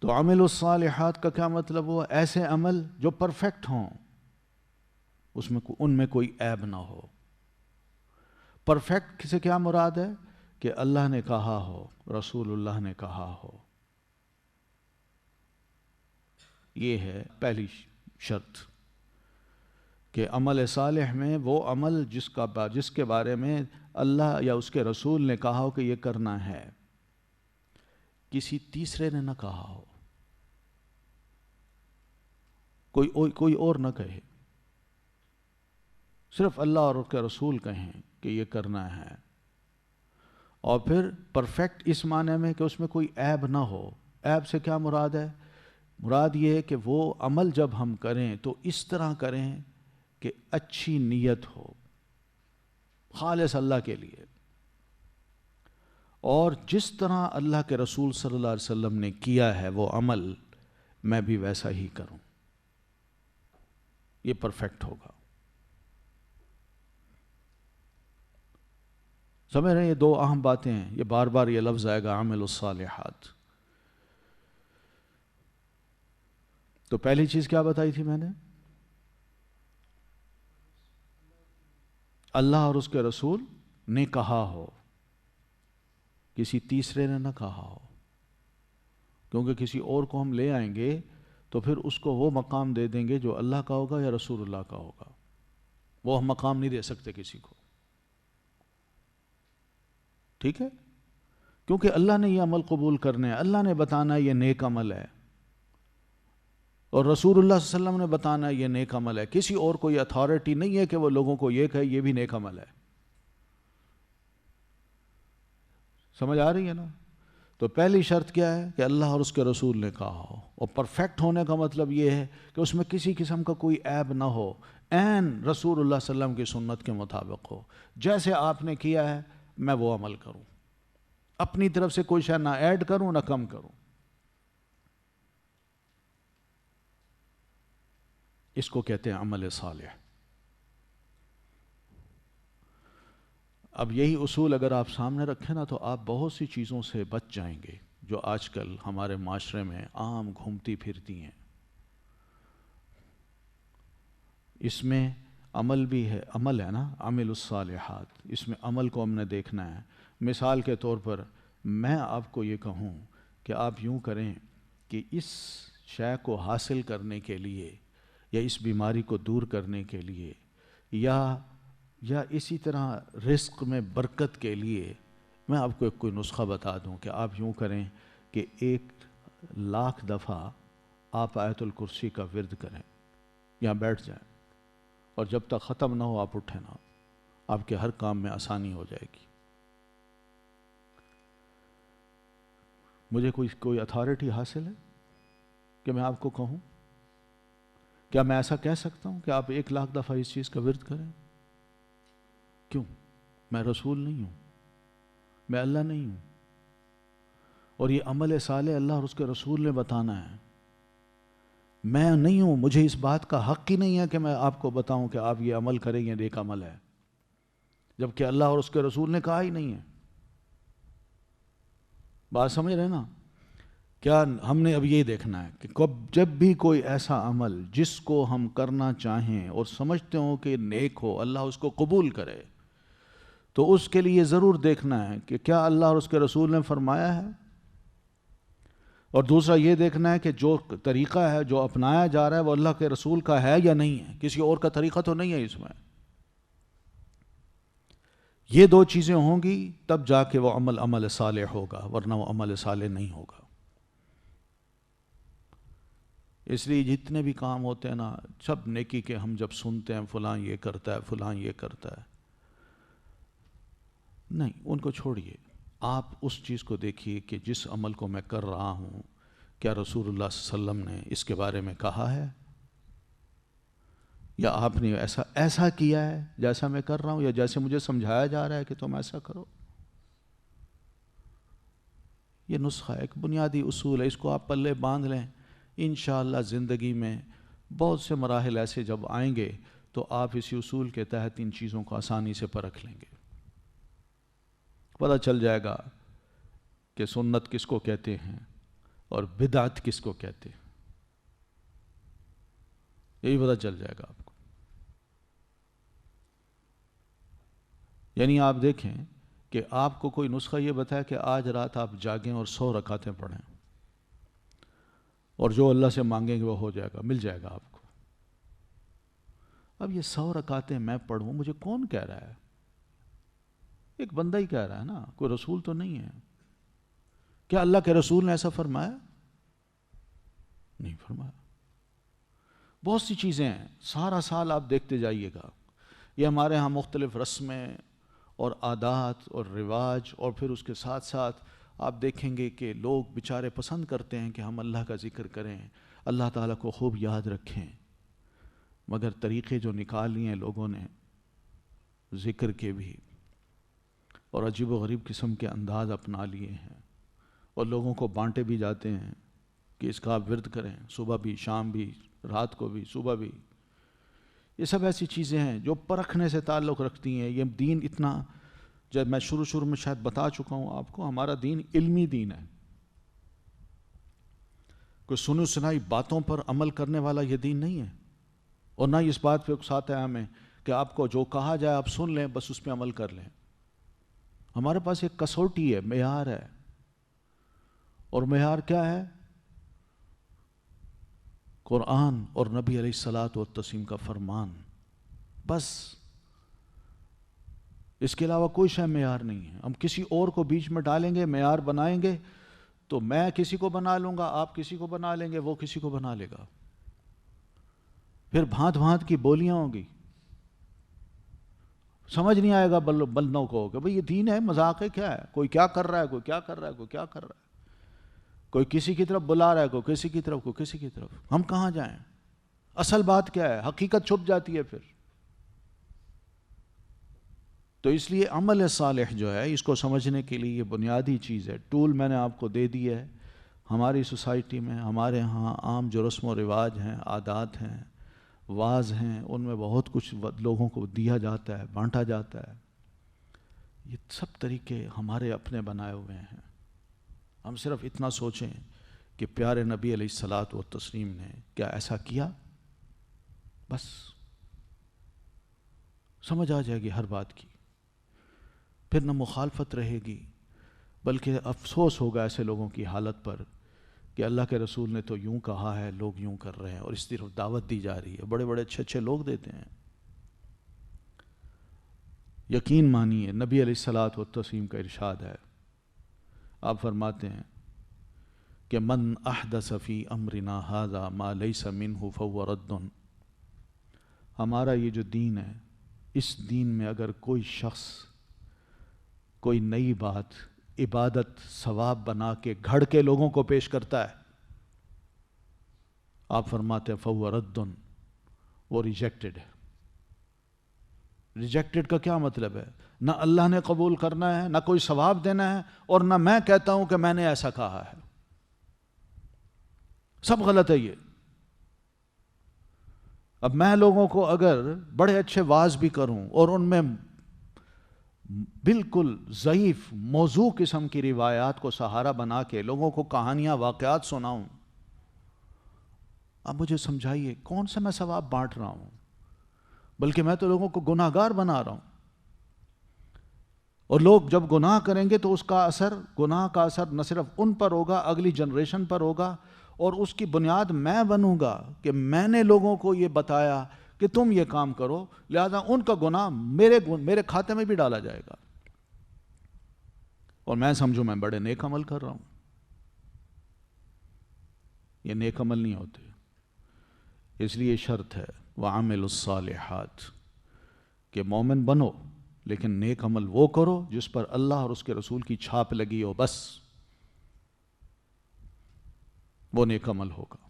تو عمل الصالحات کا کیا مطلب ہوا؟ ایسے عمل جو پرفیکٹ ہوں، اس میں ان میں کوئی عیب نہ ہو. پرفیکٹ سے کیا مراد ہے؟ کہ اللہ نے کہا ہو، رسول اللہ نے کہا ہو. یہ ہے پہلی شرط کہ عمل صالح میں وہ عمل جس کے بارے میں اللہ یا اس کے رسول نے کہا ہو کہ یہ کرنا ہے، کسی تیسرے نے نہ کہا ہو، کوئی اور نہ کہے، صرف اللہ اور اس کے رسول کہیں کہ یہ کرنا ہے. اور پھر پرفیکٹ اس معنی میں کہ اس میں کوئی عیب نہ ہو. عیب سے کیا مراد ہے؟ مراد یہ ہے کہ وہ عمل جب ہم کریں تو اس طرح کریں کہ اچھی نیت ہو، خالص اللہ کے لیے، اور جس طرح اللہ کے رسول صلی اللہ علیہ وسلم نے کیا ہے وہ عمل میں بھی ویسا ہی کروں، یہ پرفیکٹ ہوگا۔ سمجھ رہے ہیں؟ یہ دو اہم باتیں ہیں، یہ بار بار یہ لفظ آئے گا، عامل الصالحات۔ تو پہلی چیز کیا بتائی تھی میں نے؟ اللہ اور اس کے رسول نے کہا ہو، کسی تیسرے نے نہ کہا ہو، کیونکہ کسی اور کو ہم لے آئیں گے تو پھر اس کو وہ مقام دے دیں گے جو اللہ کا ہوگا یا رسول اللہ کا ہوگا، وہ ہم مقام نہیں دے سکتے کسی کو، ٹھیک ہے؟ کیونکہ اللہ نے یہ عمل قبول کرنے ہیں، اللہ نے بتانا ہے یہ نیک عمل ہے، اور رسول اللہ صلی اللہ علیہ وسلم نے بتانا ہے یہ نیک عمل ہے، کسی اور کوئی اتھارٹی نہیں ہے کہ وہ لوگوں کو یہ کہے یہ بھی نیک عمل ہے۔ سمجھ آ رہی ہے نا؟ تو پہلی شرط کیا ہے کہ اللہ اور اس کے رسول نے کہا ہو، اور پرفیکٹ ہونے کا مطلب یہ ہے کہ اس میں کسی قسم کا کوئی عیب نہ ہو، عین رسول اللہ صلی اللہ علیہ وسلم کی سنت کے مطابق ہو، جیسے آپ نے کیا ہے میں وہ عمل کروں، اپنی طرف سے کوئی شے نہ ایڈ کروں نہ کم کروں۔ اس کو کہتے ہیں عمل صالح۔ اب یہی اصول اگر آپ سامنے رکھیں نا تو آپ بہت سی چیزوں سے بچ جائیں گے جو آج کل ہمارے معاشرے میں عام گھومتی پھرتی ہیں۔ اس میں عمل بھی ہے، عمل ہے نا، عمل الصالحات، اس میں عمل کو ہم نے دیکھنا ہے۔ مثال کے طور پر میں آپ کو یہ کہوں کہ آپ یوں کریں کہ اس شے کو حاصل کرنے کے لیے یا اس بیماری کو دور کرنے کے لیے یا اسی طرح رزق میں برکت کے لیے میں آپ کو ایک کوئی نسخہ بتا دوں کہ آپ یوں کریں کہ 1,00,000 دفعہ آپ آیت الکرسی کا ورد کریں، یہاں بیٹھ جائیں، اور جب تک ختم نہ ہو آپ اٹھیں نا، آپ کے ہر کام میں آسانی ہو جائے گی۔ مجھے کوئی اتھارٹی حاصل ہے کہ میں آپ کو کہوں؟ کیا میں ایسا کہہ سکتا ہوں کہ آپ 1,00,000 دفعہ اس چیز کا ورد کریں؟ کیوں؟ میں رسول نہیں ہوں، میں اللہ نہیں ہوں، اور یہ عمل صالح اللہ اور اس کے رسول نے بتانا ہے، میں نہیں ہوں، مجھے اس بات کا حق ہی نہیں ہے کہ میں آپ کو بتاؤں کہ آپ یہ عمل کریں، یہ نیک عمل ہے، جبکہ اللہ اور اس کے رسول نے کہا ہی نہیں ہے۔ بات سمجھ رہے نا؟ کیا ہم نے اب یہ دیکھنا ہے کہ جب بھی کوئی ایسا عمل جس کو ہم کرنا چاہیں اور سمجھتے ہوں کہ نیک ہو، اللہ اس کو قبول کرے، تو اس کے لیے ضرور دیکھنا ہے کہ کیا اللہ اور اس کے رسول نے فرمایا ہے، اور دوسرا یہ دیکھنا ہے کہ جو طریقہ ہے جو اپنایا جا رہا ہے وہ اللہ کے رسول کا ہے یا نہیں ہے، کسی اور کا طریقہ تو نہیں ہے اس میں۔ یہ دو چیزیں ہوں گی تب جا کے وہ عمل صالح ہوگا، ورنہ وہ عمل صالح نہیں ہوگا۔ اس لیے جتنے بھی کام ہوتے ہیں نا، سب نیکی کے ہم جب سنتے ہیں فلاں یہ کرتا ہے، فلاں یہ کرتا ہے، نہیں، ان کو چھوڑیے، آپ اس چیز کو دیکھیے کہ جس عمل کو میں کر رہا ہوں کیا رسول اللہ صلی اللہ علیہ وسلم نے اس کے بارے میں کہا ہے، یا آپ نے ایسا کیا ہے جیسا میں کر رہا ہوں، یا جیسے مجھے سمجھایا جا رہا ہے کہ تم ایسا کرو۔ یہ نسخہ ہے، ایک بنیادی اصول ہے، اس کو آپ پلے باندھ لیں، انشاءاللہ زندگی میں بہت سے مراحل ایسے جب آئیں گے تو آپ اسی اصول کے تحت ان چیزوں کو آسانی سے پرکھ لیں گے، پتہ چل جائے گا کہ سنت کس کو کہتے ہیں اور بدعت کس کو کہتے ہیں، یہی پتہ چل جائے گا آپ کو۔ یعنی آپ دیکھیں کہ آپ کو کوئی نسخہ یہ بتایا کہ آج رات آپ جاگیں اور 100 رکعتیں پڑھیں، اور جو اللہ سے مانگیں گے وہ ہو جائے گا، مل جائے گا آپ کو۔ اب یہ 100 رکعتیں میں پڑھوں، مجھے کون کہہ رہا ہے؟ ایک بندہ ہی کہہ رہا ہے نا، کوئی رسول تو نہیں ہے۔ کیا اللہ کے رسول نے ایسا فرمایا؟ نہیں فرمایا۔ بہت سی چیزیں ہیں، سارا سال آپ دیکھتے جائیے گا، یہ ہمارے ہاں مختلف رسمیں اور عادات اور رواج، اور پھر اس کے ساتھ ساتھ آپ دیکھیں گے کہ لوگ بیچارے پسند کرتے ہیں کہ ہم اللہ کا ذکر کریں، اللہ تعالیٰ کو خوب یاد رکھیں، مگر طریقے جو نکال لیے ہیں لوگوں نے ذکر کے بھی اور عجیب و غریب قسم کے انداز اپنا لیے ہیں، اور لوگوں کو بانٹے بھی جاتے ہیں کہ اس کا آپ ورد کریں، صبح بھی، شام بھی، رات کو بھی، صبح بھی۔ یہ سب ایسی چیزیں ہیں جو پرکھنے سے تعلق رکھتی ہیں۔ یہ دین اتنا، جب میں شروع میں شاید بتا چکا ہوں آپ کو، ہمارا دین علمی دین ہے، کوئی سنی سنائی باتوں پر عمل کرنے والا یہ دین نہیں ہے، اور نہ اس بات پہ اکساتا ہے ہمیں کہ آپ کو جو کہا جائے آپ سن لیں، بس اس پہ عمل کر لیں۔ ہمارے پاس ایک کسوٹی ہے، معیار ہے، اور معیار کیا ہے؟ قرآن اور نبی علیہ الصلاۃ والتسلیم کا فرمان، بس۔ اس کے علاوہ کوئی شے معیار نہیں ہے۔ ہم کسی اور کو بیچ میں ڈالیں گے، معیار بنائیں گے، تو میں کسی کو بنا لوں گا، آپ کسی کو بنا لیں گے، وہ کسی کو بنا لے گا، پھر بھانت بھانت کی بولیاں ہوں گی، سمجھ نہیں آئے گا بندوں کو کہ بھئی یہ دین ہے، مذاق ہے، کیا ہے، کوئی کیا کر رہا ہے، کوئی کیا کر رہا ہے، کوئی کیا کر رہا ہے، کوئی کسی کی طرف بلا رہا ہے، کوئی کسی کی طرف، کوئی کسی کی طرف۔ ہم کہاں جائیں؟ اصل بات کیا ہے؟ حقیقت چھپ جاتی ہے پھر۔ تو اس لیے عمل صالح جو ہے، اس کو سمجھنے کے لیے یہ بنیادی چیز ہے، ٹول میں نے آپ کو دے دی ہے۔ ہماری سوسائٹی میں، ہمارے ہاں عام جو رسم و رواج ہیں، عادات ہیں، واز ہیں، ان میں بہت کچھ لوگوں کو دیا جاتا ہے، بانٹا جاتا ہے۔ یہ سب طریقے ہمارے اپنے بنائے ہوئے ہیں۔ ہم صرف اتنا سوچیں کہ پیارے نبی علیہ الصلاۃ والتسلیم نے کیا ایسا کیا، بس سمجھ آ جائے گی ہر بات کی، پھر نہ مخالفت رہے گی، بلکہ افسوس ہوگا ایسے لوگوں کی حالت پر کہ اللہ کے رسول نے تو یوں کہا ہے، لوگ یوں کر رہے ہیں، اور اس طرف دعوت دی جا رہی ہے، بڑے بڑے اچھے اچھے لوگ دیتے ہیں۔ یقین مانیے، نبی علیہ الصلاۃ والتسلیم کا ارشاد ہے، آپ فرماتے ہیں کہ من احدث فی امرنا ھذا ما لیس منہ فہو رد۔ ہمارا یہ جو دین ہے، اس دین میں اگر کوئی شخص کوئی نئی بات عبادت ثواب بنا کے گھڑ کے لوگوں کو پیش کرتا ہے، آپ فرماتے ہیں فہو رد، وہ ریجیکٹڈ ہے۔ ریجیکٹڈ کا کیا مطلب ہے؟ نہ اللہ نے قبول کرنا ہے، نہ کوئی ثواب دینا ہے، اور نہ میں کہتا ہوں کہ میں نے ایسا کہا ہے، سب غلط ہے یہ۔ اب میں لوگوں کو اگر بڑے اچھے واز بھی کروں اور ان میں بالکل ضعیف موضوع قسم کی روایات کو سہارا بنا کے لوگوں کو کہانیاں واقعات سناؤں، اب مجھے سمجھائیے کون سا میں ثواب بانٹ رہا ہوں؟ بلکہ میں تو لوگوں کو گناہ گار بنا رہا ہوں۔ اور لوگ جب گناہ کریں گے تو اس کا اثر، گناہ کا اثر نہ صرف ان پر ہوگا، اگلی جنریشن پر ہوگا، اور اس کی بنیاد میں بنوں گا کہ میں نے لوگوں کو یہ بتایا کہ تم یہ کام کرو، لہذا ان کا گناہ میرے کھاتے میں بھی ڈالا جائے گا، اور میں سمجھوں میں بڑے نیک عمل کر رہا ہوں۔ یہ نیک عمل نہیں ہوتے، اس لیے شرط ہے وَعَمِلُوا الصَّالِحَاتِ کہ مومن بنو، لیکن نیک عمل وہ کرو جس پر اللہ اور اس کے رسول کی چھاپ لگی ہو، بس وہ نیک عمل ہوگا۔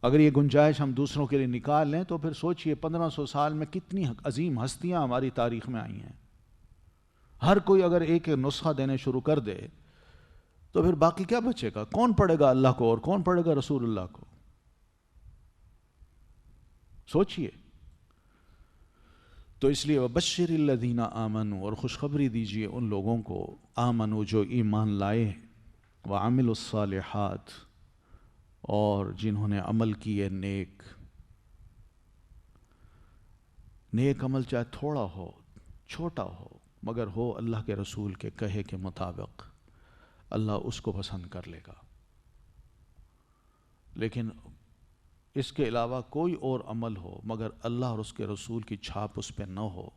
اگر یہ گنجائش ہم دوسروں کے لیے نکال لیں تو پھر سوچئے 1500 سال میں کتنی عظیم ہستیاں ہماری تاریخ میں آئی ہیں۔ ہر کوئی اگر ایک نسخہ دینے شروع کر دے تو پھر باقی کیا بچے گا؟ کون پڑھے گا اللہ کو اور کون پڑھے گا رسول اللہ کو؟ سوچئے۔ تو اس لیے وَبَشِّرِ الَّذِينَ آمَنُوا، اور خوشخبری دیجئے ان لوگوں کو آمنوا جو ایمان لائے، وَعَمِلُوا الصَّالِحَاتِ اور جنہوں نے عمل کیے نیک۔ نیک عمل چاہے تھوڑا ہو، چھوٹا ہو، مگر ہو اللہ کے رسول کے کہے کے مطابق، اللہ اس کو پسند کر لے گا۔ لیکن اس کے علاوہ کوئی اور عمل ہو مگر اللہ اور اس کے رسول کی چھاپ اس پہ نہ ہو،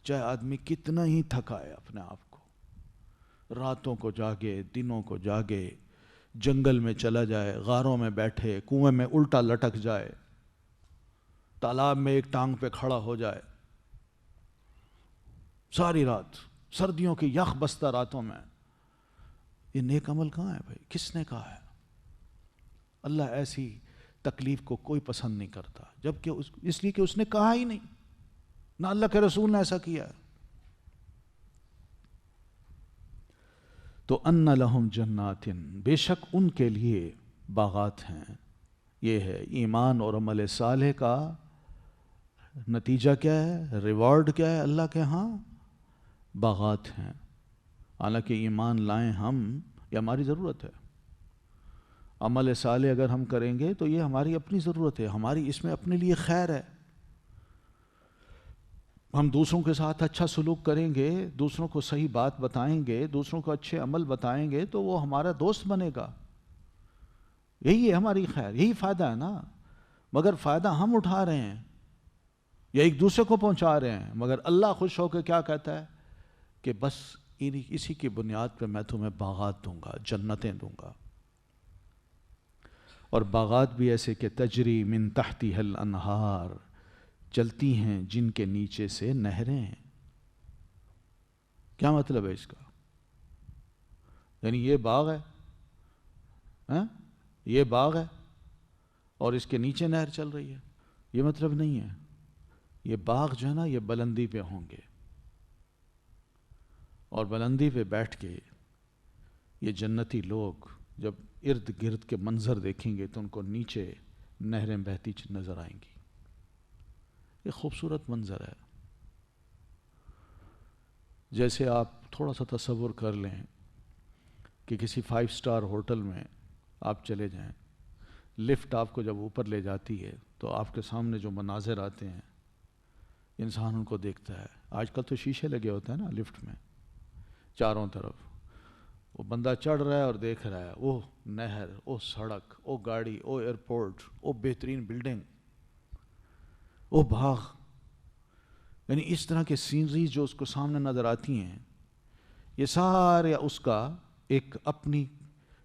چاہے آدمی کتنا ہی تھکائے اپنے آپ کو، راتوں کو جاگے، دنوں کو جاگے، جنگل میں چلا جائے، غاروں میں بیٹھے، کنویں میں الٹا لٹک جائے، تالاب میں ایک ٹانگ پہ کھڑا ہو جائے، ساری رات سردیوں کی یخ بستہ راتوں میں، یہ نیک عمل کہاں ہے بھائی؟ کس نے کہا ہے؟ اللہ ایسی تکلیف کو کوئی پسند نہیں کرتا، جبکہ اس لیے کہ اس نے کہا ہی نہیں، نہ اللہ کے رسول نے ایسا کیا ہے۔ تو ان لہم جنات، بے شک ان کے لیے باغات ہیں. یہ ہے ایمان اور عمل صالح کا نتیجہ کیا ہے، ریوارڈ کیا ہے اللہ کے ہاں؟ باغات ہیں. حالانکہ ایمان لائیں ہم، یہ ہماری ضرورت ہے. عمل صالح اگر ہم کریں گے تو یہ ہماری اپنی ضرورت ہے، ہماری اس میں اپنے لیے خیر ہے. ہم دوسروں کے ساتھ اچھا سلوک کریں گے، دوسروں کو صحیح بات بتائیں گے، دوسروں کو اچھے عمل بتائیں گے تو وہ ہمارا دوست بنے گا. یہی ہے ہماری خیر، یہی فائدہ ہے نا. مگر فائدہ ہم اٹھا رہے ہیں یا ایک دوسرے کو پہنچا رہے ہیں. مگر اللہ خوش ہو کے کیا کہتا ہے کہ بس اسی کی بنیاد پہ میں تمہیں باغات دوں گا، جنتیں دوں گا. اور باغات بھی ایسے کہ تجری من تحتها الانہار، چلتی ہیں جن کے نیچے سے نہریں ہیں. کیا مطلب ہے اس کا؟ یعنی یہ باغ ہے، یہ باغ ہے اور اس کے نیچے نہر چل رہی ہے، یہ مطلب نہیں ہے. یہ باغ جو ہے نا یہ بلندی پہ ہوں گے، اور بلندی پہ بیٹھ کے یہ جنتی لوگ جب ارد گرد کے منظر دیکھیں گے تو ان کو نیچے نہریں بہتی نظر آئیں گی. یہ خوبصورت منظر ہے. جیسے آپ تھوڑا سا تصور کر لیں کہ کسی 5 اسٹار ہوٹل میں آپ چلے جائیں، لفٹ آپ کو جب اوپر لے جاتی ہے تو آپ کے سامنے جو مناظر آتے ہیں انسان ان کو دیکھتا ہے. آج کل تو شیشے لگے ہوتے ہیں نا لفٹ میں چاروں طرف. وہ بندہ چڑھ رہا ہے اور دیکھ رہا ہے وہ نہر، وہ سڑک، وہ گاڑی، وہ ایئرپورٹ، وہ بہترین بلڈنگ، وہ باغ. یعنی اس طرح کے سینریز جو اس کو سامنے نظر آتی ہیں، یہ سارے اس کا ایک اپنی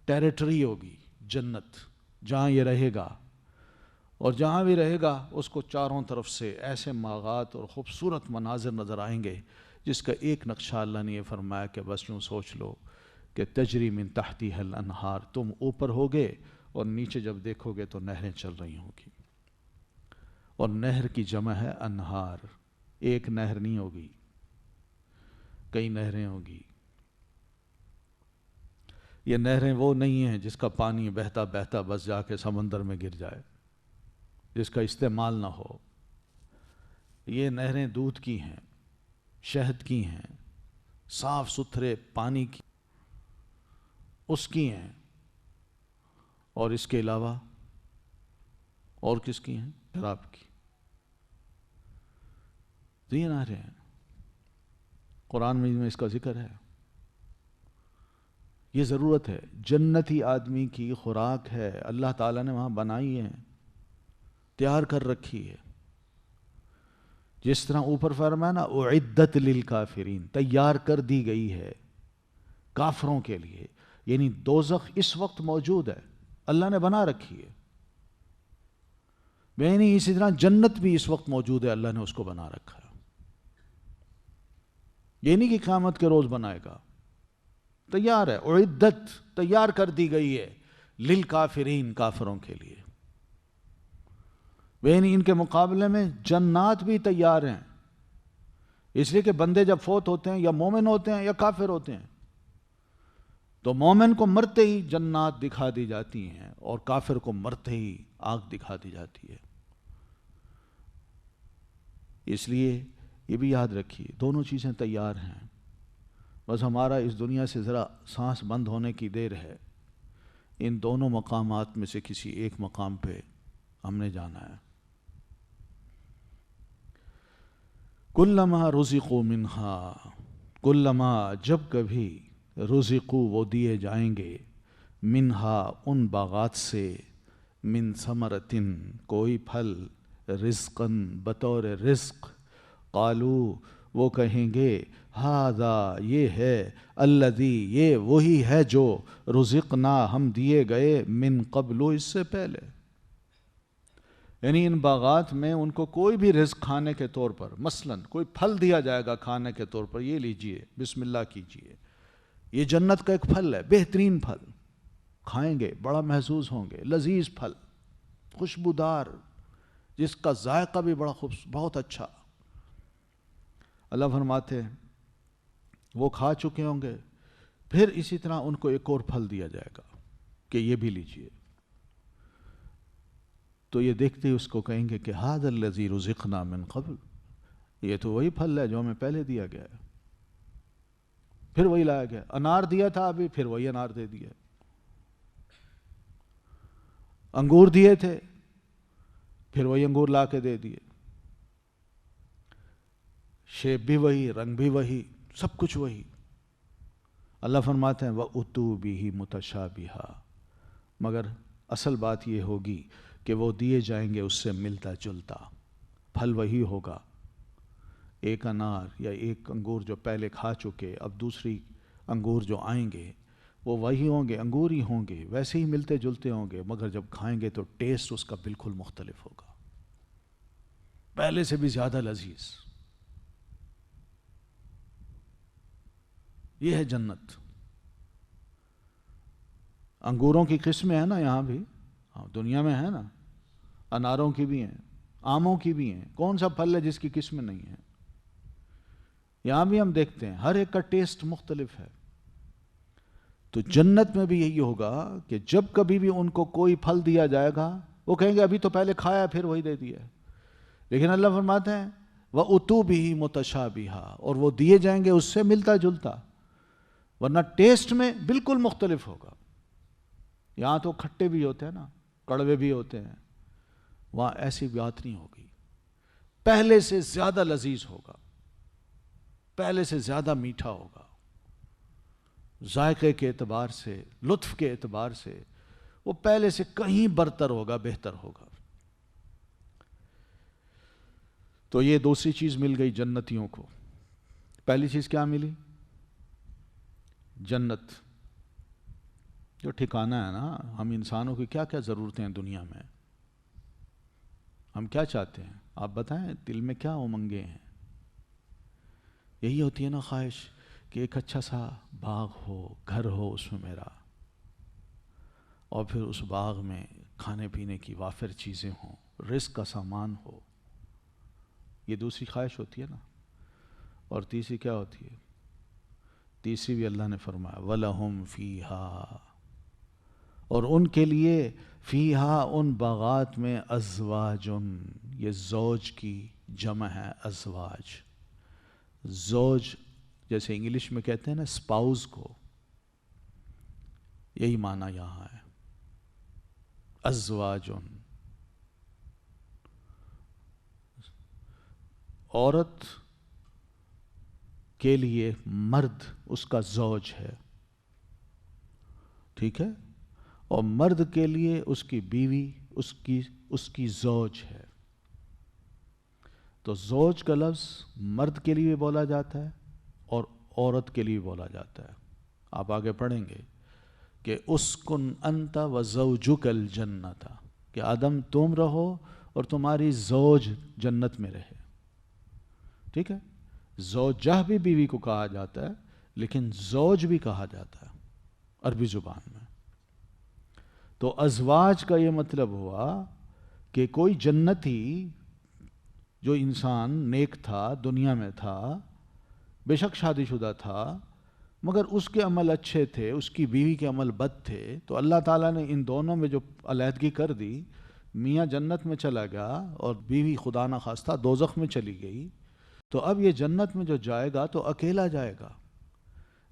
ٹیریٹری ہوگی، جنت جہاں یہ رہے گا. اور جہاں بھی رہے گا اس کو چاروں طرف سے ایسے باغات اور خوبصورت مناظر نظر آئیں گے جس کا ایک نقشہ اللہ نے یہ فرمایا کہ بس یوں سوچ لو کہ تجری من تحتها الانہار، تم اوپر ہوگے اور نیچے جب دیکھو گے تو نہریں چل رہی ہوں گی. اور نہر کی جمع ہے انہار. ایک نہر نہیں ہوگی، کئی نہریں ہوگی. یہ نہریں وہ نہیں ہیں جس کا پانی بہتا بہتا بس جا کے سمندر میں گر جائے، جس کا استعمال نہ ہو. یہ نہریں دودھ کی ہیں، شہد کی ہیں، صاف ستھرے پانی کی، اس کی ہیں. اور اس کے علاوہ اور کس کی ہیں؟ شراب کی. تو یہ نہریں ہیں. قرآن میں اس کا ذکر ہے. یہ ضرورت ہے، جنتی آدمی کی خوراک ہے، اللہ تعالیٰ نے وہاں بنائی ہے، تیار کر رکھی ہے. جس طرح اوپر فرمایا نا اعدت للکافرین، تیار کر دی گئی ہے کافروں کے لیے. یعنی دوزخ اس وقت موجود ہے، اللہ نے بنا رکھی ہے. یعنی اسی طرح جنت بھی اس وقت موجود ہے، اللہ نے اس کو بنا رکھا ہے. یہ نہیں کہ قیامت کے روز بنائے گا، تیار ہے. اعدت، تیار کر دی گئی ہے للکافرین، کافروں کے لیے. یعنی ان کے مقابلے میں جنات بھی تیار ہیں. اس لیے کہ بندے جب فوت ہوتے ہیں یا مومن ہوتے ہیں یا کافر ہوتے ہیں تو مومن کو مرتے ہی جنات دکھا دی جاتی ہیں اور کافر کو مرتے ہی آگ دکھا دی جاتی ہے. اس لیے یہ بھی یاد رکھیے دونوں چیزیں تیار ہیں. بس ہمارا اس دنیا سے ذرا سانس بند ہونے کی دیر ہے. ان دونوں مقامات میں سے کسی ایک مقام پہ ہم نے جانا ہے. کلما رزقوا منہا، کلما جب کبھی رزقوا وہ دیے جائیں گے، منہا ان باغات سے، من ثمرتن کوئی پھل، رزقن بطور رزق، قالو وہ کہیں گے ھذا یہ ہے، الذی یہ وہی ہے جو، رزقنا ہم دیے گئے، من قبل اس سے پہلے. یعنی ان باغات میں ان کو کوئی بھی رزق کھانے کے طور پر، مثلا کوئی پھل دیا جائے گا کھانے کے طور پر، یہ لیجئے بسم اللہ کیجئے، یہ جنت کا ایک پھل ہے، بہترین پھل، کھائیں گے بڑا محظوظ ہوں گے، لذیذ پھل، خوشبودار، جس کا ذائقہ بھی بڑا بہت اچھا. اللہ فرماتے ہیں وہ کھا چکے ہوں گے پھر اسی طرح ان کو ایک اور پھل دیا جائے گا کہ یہ بھی لیجئے، تو یہ دیکھتے ہی اس کو کہیں گے کہ ھذا الذی رزقنا من قبل، یہ تو وہی پھل ہے جو ہمیں پہلے دیا گیا ہے، پھر وہی لایا گیا، انار دیا تھا ابھی، پھر وہی انار دے دیا، انگور دیے تھے پھر وہی انگور لا کے دے دیے، شیپ بھی وہی، رنگ بھی وہی، سب کچھ وہی۔ اللہ فرماتے ہیں وَأُتُوا بِهِ مُتَشَابِهًا، مگر اصل بات یہ ہوگی کہ وہ دیے جائیں گے اس سے ملتا جلتا، پھل وہی ہوگا، ایک انار یا ایک انگور جو پہلے کھا چکے، اب دوسری انگور جو آئیں گے وہ وہی ہوں گے، انگور ہی ہوں گے، ویسے ہی ملتے جلتے ہوں گے، مگر جب کھائیں گے تو ٹیسٹ اس کا بالکل مختلف ہوگا، پہلے سے بھی زیادہ لذیذ۔ یہ ہے جنت۔ انگوروں کی قسمیں ہیں نا یہاں بھی، دنیا میں ہے نا، اناروں کی بھی ہیں، آموں کی بھی ہیں، کون سا پھل ہے جس کی قسمیں نہیں ہیں؟ یہاں بھی ہم دیکھتے ہیں ہر ایک کا ٹیسٹ مختلف ہے۔ تو جنت میں بھی یہی ہوگا کہ جب کبھی بھی ان کو کوئی پھل دیا جائے گا وہ کہیں گے ابھی تو پہلے کھایا پھر وہی دے دیا، لیکن اللہ فرماتے ہیں وَأُتُوا بِهِ مُتَشَابِهًا، اور وہ دیے جائیں گے اس سے ملتا جلتا، ورنہ ٹیسٹ میں بالکل مختلف ہوگا۔ یہاں تو کھٹے بھی ہوتے ہیں نا، کڑوے بھی ہوتے ہیں، وہاں ایسی بات نہیں ہوگی، پہلے سے زیادہ لذیذ ہوگا، پہلے سے زیادہ میٹھا ہوگا، ذائقے کے اعتبار سے، لطف کے اعتبار سے وہ پہلے سے کہیں برتر ہوگا، بہتر ہوگا۔ تو یہ دوسری چیز مل گئی جنتیوں کو۔ پہلی چیز کیا ملی؟ جنت، جو ٹھکانہ ہے نا۔ ہم انسانوں کی کیا کیا ضرورتیں ہیں دنیا میں، ہم کیا چاہتے ہیں آپ بتائیں، دل میں کیا امنگیں ہیں؟ یہی ہوتی ہے نا خواہش کہ ایک اچھا سا باغ ہو، گھر ہو اس میں میرا، اور پھر اس باغ میں کھانے پینے کی وافر چیزیں ہوں، رزق کا سامان ہو، یہ دوسری خواہش ہوتی ہے نا۔ اور تیسری کیا ہوتی ہے؟ تیسری بھی اللہ نے فرمایا وَلَهُمْ فِيهَا، اور ان کے لیے فیہا، ان باغات میں، ازواجن، یہ زوج کی جمع ہے، ازواج، زوج جیسے انگلش میں کہتے ہیں نا اسپاؤز کو، یہی معنی یہاں ہے، ازواجن، عورت کے لیے مرد اس کا زوج ہے، ٹھیک ہے، اور مرد کے لیے اس کی بیوی اس کی زوج ہے۔ تو زوج کا لفظ مرد کے لیے بولا جاتا ہے اور عورت کے لیے بولا جاتا ہے۔ آپ آگے پڑھیں گے کہ اسکن انت وزوجک الجنت، کہ آدم تم رہو اور تمہاری زوج جنت میں رہے، ٹھیک ہے۔ زوجہ بھی بیوی کو کہا جاتا ہے، لیکن زوج بھی کہا جاتا ہے عربی زبان میں۔ تو ازواج کا یہ مطلب ہوا کہ کوئی جنتی جو انسان نیک تھا، دنیا میں تھا، بے شک شادی شدہ تھا، مگر اس کے عمل اچھے تھے، اس کی بیوی کے عمل بد تھے، تو اللہ تعالیٰ نے ان دونوں میں جو علیحدگی کر دی، میاں جنت میں چلا گیا اور بیوی خدا نخواستہ دوزخ میں چلی گئی، تو اب یہ جنت میں جو جائے گا تو اکیلا جائے گا،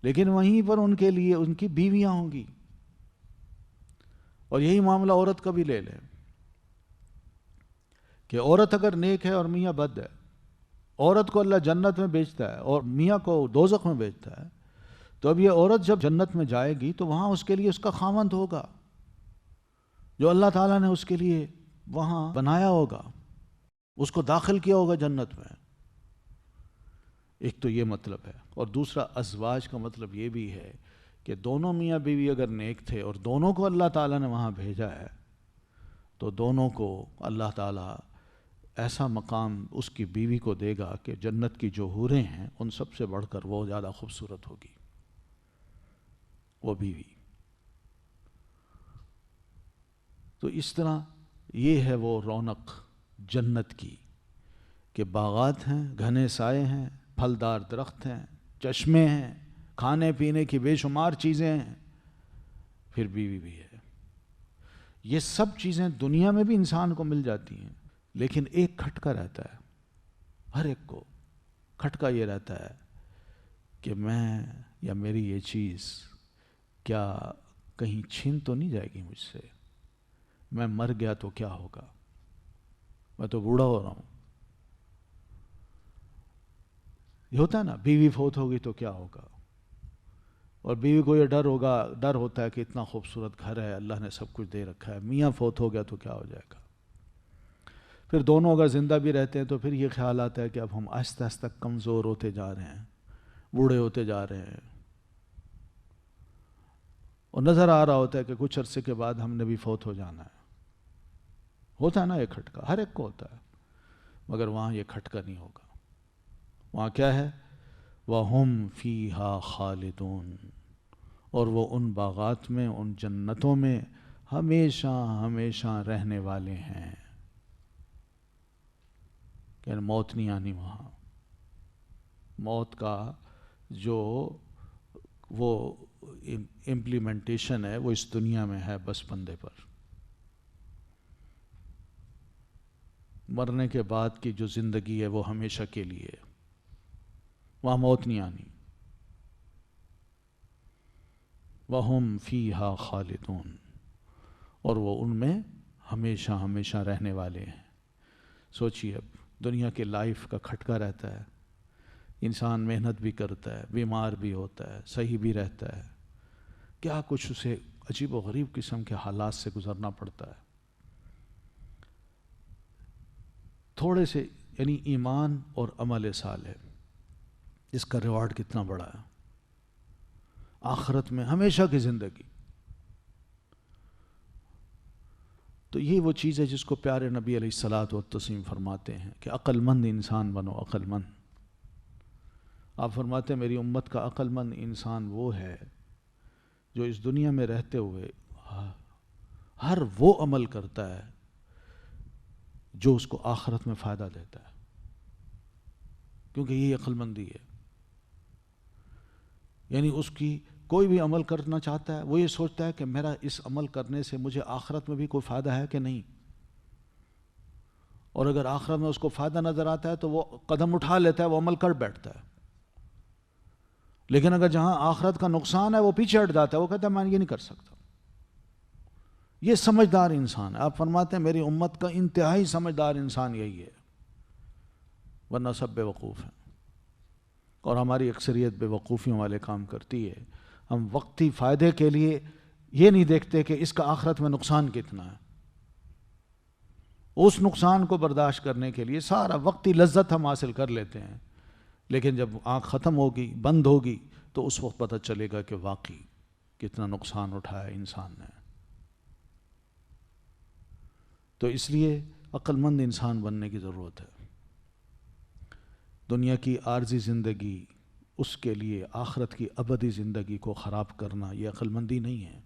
لیکن وہیں پر ان کے لیے ان کی بیویاں ہوں گی۔ اور یہی معاملہ عورت کا بھی لے لیں کہ عورت اگر نیک ہے اور میاں بد ہے، عورت کو اللہ جنت میں بھیجتا ہے اور میاں کو دوزخ میں بھیجتا ہے، تو اب یہ عورت جب جنت میں جائے گی تو وہاں اس کے لیے اس کا خاوند ہوگا جو اللہ تعالیٰ نے اس کے لیے وہاں بنایا ہوگا، اس کو داخل کیا ہوگا جنت میں۔ ایک تو یہ مطلب ہے، اور دوسرا ازواج کا مطلب یہ بھی ہے کہ دونوں میاں بیوی اگر نیک تھے اور دونوں کو اللہ تعالیٰ نے وہاں بھیجا ہے، تو دونوں کو اللہ تعالیٰ ایسا مقام اس کی بیوی کو دے گا کہ جنت کی جو حوریں ہیں ان سب سے بڑھ کر وہ زیادہ خوبصورت ہوگی وہ بیوی۔ تو اس طرح یہ ہے وہ رونق جنت کی کہ باغات ہیں، گھنے سائے ہیں، پھلدار درخت ہیں، چشمے ہیں، کھانے پینے کی بے شمار چیزیں ہیں، پھر بیوی بھی ہے۔ یہ سب چیزیں دنیا میں بھی انسان کو مل جاتی ہیں، لیکن ایک کھٹکا رہتا ہے، ہر ایک کو کھٹکا یہ رہتا ہے کہ میں یا میری یہ چیز کیا کہیں چھین تو نہیں جائے گی مجھ سے، میں مر گیا تو کیا ہوگا، میں تو بوڑھا ہو رہا ہوں۔ یہ ہوتا ہے نا، بیوی فوت ہوگی تو کیا ہوگا، اور بیوی کو یہ ڈر ہوتا ہے کہ اتنا خوبصورت گھر ہے، اللہ نے سب کچھ دے رکھا ہے، میاں فوت ہو گیا تو کیا ہو جائے گا۔ پھر دونوں اگر زندہ بھی رہتے ہیں تو پھر یہ خیال آتا ہے کہ اب ہم آہستہ آہستہ کمزور ہوتے جا رہے ہیں، بوڑھے ہوتے جا رہے ہیں، اور نظر آ رہا ہوتا ہے کہ کچھ عرصے کے بعد ہم نے بھی فوت ہو جانا ہے۔ ہوتا ہے نا یہ کھٹکا، ہر ایک کو ہوتا ہے، مگر وہاں یہ کھٹکا نہیں ہوگا۔ وہاں کیا ہے؟ وَهُمْ فِيهَا خَالِدُونَ، اور وہ ان باغات میں، ان جنتوں میں ہمیشہ ہمیشہ رہنے والے ہیں، کہ موت نہیں آنی وہاں۔ موت کا جو وہ امپلیمنٹیشن ہے وہ اس دنیا میں ہے بس بندے پر۔ مرنے کے بعد کی جو زندگی ہے وہ ہمیشہ کے لیے، وہاں موت نہیں آنی۔ وَهُمْ فِيهَا خَالِدُونَ، اور وہ ان میں ہمیشہ ہمیشہ رہنے والے ہیں۔ سوچیے، اب دنیا کے لائف کا کھٹکا رہتا ہے، انسان محنت بھی کرتا ہے، بیمار بھی ہوتا ہے، صحیح بھی رہتا ہے، کیا کچھ اسے عجیب و غریب قسم کے حالات سے گزرنا پڑتا ہے۔ تھوڑے سے یعنی ایمان اور عمل صالح، اس کا ریوارڈ کتنا بڑا ہے آخرت میں، ہمیشہ کی زندگی۔ تو یہ وہ چیز ہے جس کو پیارے نبی علیہ الصلوۃ والتسلیم فرماتے ہیں کہ عقل مند انسان بنو، عقل مند۔ آپ فرماتے ہیں میری امت کا عقل مند انسان وہ ہے جو اس دنیا میں رہتے ہوئے ہر وہ عمل کرتا ہے جو اس کو آخرت میں فائدہ دیتا ہے، کیونکہ یہ عقل مندی ہے۔ یعنی اس کی کوئی بھی عمل کرنا چاہتا ہے، وہ یہ سوچتا ہے کہ میرا اس عمل کرنے سے مجھے آخرت میں بھی کوئی فائدہ ہے کہ نہیں، اور اگر آخرت میں اس کو فائدہ نظر آتا ہے تو وہ قدم اٹھا لیتا ہے، وہ عمل کر بیٹھتا ہے۔ لیکن اگر جہاں آخرت کا نقصان ہے وہ پیچھے ہٹ جاتا ہے، وہ کہتا ہے میں یہ نہیں کر سکتا۔ یہ سمجھدار انسان ہے۔ آپ فرماتے ہیں میری امت کا انتہائی سمجھدار انسان یہی ہے، ورنہ سب بے وقوف ہیں، اور ہماری اکثریت بے وقوفیوں والے کام کرتی ہے۔ ہم وقتی فائدے کے لیے یہ نہیں دیکھتے کہ اس کا آخرت میں نقصان کتنا ہے، اس نقصان کو برداشت کرنے کے لیے سارا وقتی لذت ہم حاصل کر لیتے ہیں، لیکن جب آنکھ ختم ہوگی، بند ہوگی، تو اس وقت پتہ چلے گا کہ واقعی کتنا نقصان اٹھایا انسان نے۔ تو اس لیے عقل مند انسان بننے کی ضرورت ہے۔ دنیا کی عارضی زندگی، اس کے لیے آخرت کی ابدی زندگی کو خراب کرنا یہ عقل مندی نہیں ہے،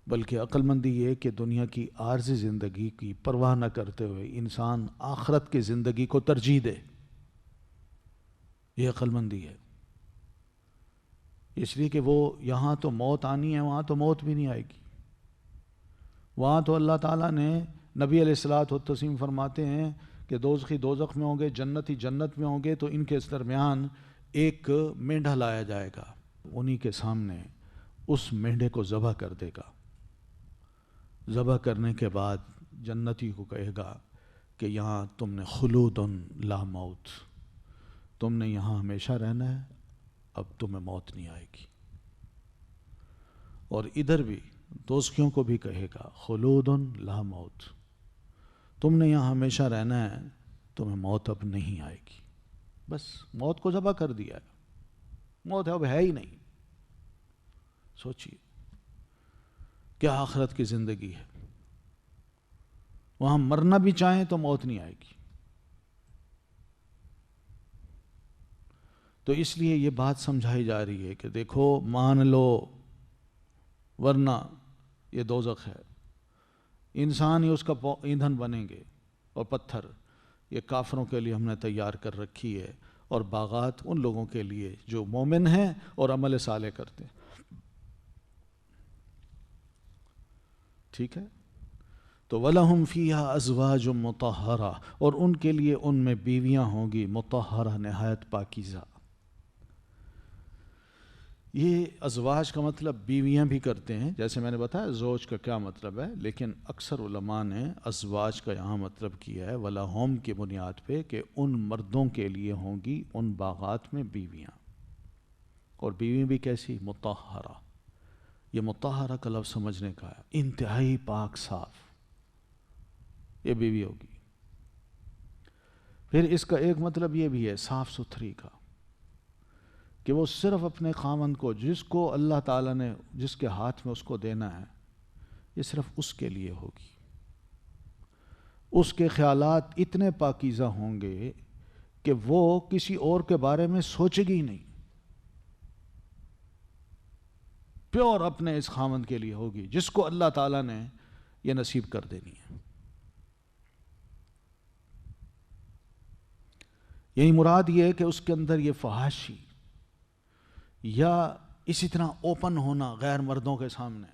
بلکہ عقل مندی یہ کہ دنیا کی عارضی زندگی کی پرواہ نہ کرتے ہوئے انسان آخرت کی زندگی کو ترجیح دے، یہ عقل مندی ہے۔ اس لیے کہ وہ یہاں تو موت آنی ہے، وہاں تو موت بھی نہیں آئے گی۔ وہاں تو اللہ تعالیٰ نے، نبی علیہ الصلوۃ والتسلیم فرماتے ہیں کہ دوزخی دوزخ میں ہوں گے، جنتی جنت میں ہوں گے، تو ان کے درمیان ایک مینڈھا لایا جائے گا، انہی کے سامنے اس مینڈھے کو ذبح کر دے گا۔ ذبح کرنے کے بعد جنتی کو کہے گا کہ یہاں تم نے خلود لا موت، تم نے یہاں ہمیشہ رہنا ہے، اب تمہیں موت نہیں آئے گی۔ اور ادھر بھی دوزخیوں کو بھی کہے گا خلود لا موت، تم نے یہاں ہمیشہ رہنا ہے، تمہیں موت اب نہیں آئے گی۔ بس موت کو ذبح کر دیا ہے، موت اب ہے ہی نہیں۔ سوچیے کیا آخرت کی زندگی ہے، وہاں مرنا بھی چاہیں تو موت نہیں آئے گی۔ تو اس لیے یہ بات سمجھائی جا رہی ہے کہ دیکھو مان لو، ورنہ یہ دوزخ ہے، انسان ہی اس کا ایندھن بنیں گے، اور پتھر یہ کافروں کے لیے ہم نے تیار کر رکھی ہے، اور باغات ان لوگوں کے لیے جو مومن ہیں اور عمل صالح کرتے ہیں. ٹھیک ہے. تو وَلَهُمْ فِيهَا أَزْوَاجٌ مُطَهَّرَةٌ، اور ان کے لیے ان میں بیویاں ہوں گی مطہرہ، نہایت پاکیزہ. یہ ازواج کا مطلب بیویاں بھی کرتے ہیں، جیسے میں نے بتایا زوج کا کیا مطلب ہے، لیکن اکثر علماء نے ازواج کا یہاں مطلب کیا ہے وَلَهُمْ کی بنیاد پہ کہ ان مردوں کے لیے ہوں گی ان باغات میں بیویاں. اور بیوی بھی کیسی؟ مطہرہ. یہ مطہرہ کا لفظ سمجھنے کا ہے، انتہائی پاک صاف یہ بیوی ہوگی. پھر اس کا ایک مطلب یہ بھی ہے صاف ستھری کا، کہ وہ صرف اپنے خاوند کو، جس کو اللہ تعالیٰ نے جس کے ہاتھ میں اس کو دینا ہے، یہ صرف اس کے لیے ہوگی. اس کے خیالات اتنے پاکیزہ ہوں گے کہ وہ کسی اور کے بارے میں سوچے گی نہیں، پیور اپنے اس خاوند کے لیے ہوگی جس کو اللہ تعالیٰ نے یہ نصیب کر دینی ہے. یہی مراد یہ ہے کہ اس کے اندر یہ فحاشی یا اسی طرح اوپن ہونا غیر مردوں کے سامنے،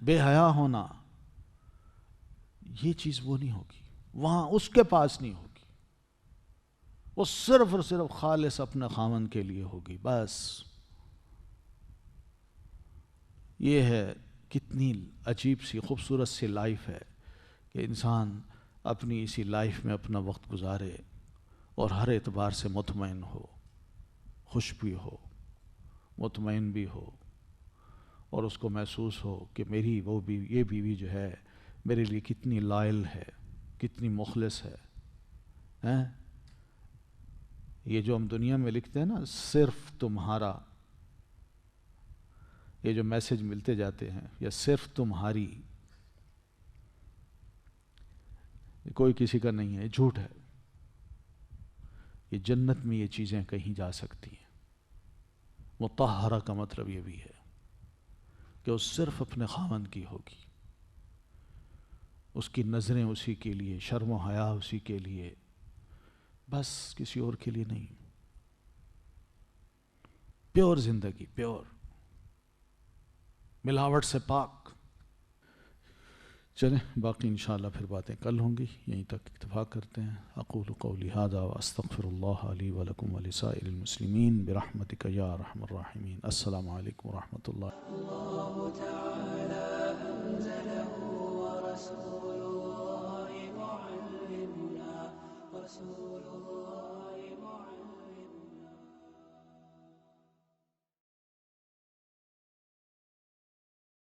بے حیا ہونا، یہ چیز وہ نہیں ہوگی، وہاں اس کے پاس نہیں ہوگی. وہ صرف اور صرف خالص اپنے خاوند کے لیے ہوگی بس. یہ ہے کتنی عجیب سی خوبصورت سی لائف ہے کہ انسان اپنی اسی لائف میں اپنا وقت گزارے اور ہر اعتبار سے مطمئن ہو، خوش بھی ہو، مطمئن بھی ہو، اور اس کو محسوس ہو کہ میری وہ بیوی، یہ بیوی جو ہے میرے لیے کتنی لائل ہے، کتنی مخلص ہے. یہ جو ہم دنیا میں لکھتے ہیں نا صرف تمہارا، یہ جو میسج ملتے جاتے ہیں، یا صرف تمہاری، کوئی کسی کا نہیں ہے، جھوٹ ہے. یہ جنت میں یہ چیزیں کہیں جا سکتی ہیں. مطہرہ کا مطلب یہ بھی ہے کہ وہ صرف اپنے خاوند کی ہوگی، اس کی نظریں اسی کے لیے، شرم و حیا اسی کے لیے، بس کسی اور کے لیے نہیں. پیور زندگی، پیور، ملاوٹ سے پاک. چلیں باقی انشاءاللہ پھر باتیں کل ہوں گی، یہیں تک اتفاق کرتے ہیں. اقول قولی ھذا واستغفر اللہ لی ولکم ولسائر المسلمین برحمتک یا ارحم الراحمین. السلام علیکم ورحمۃ اللہ.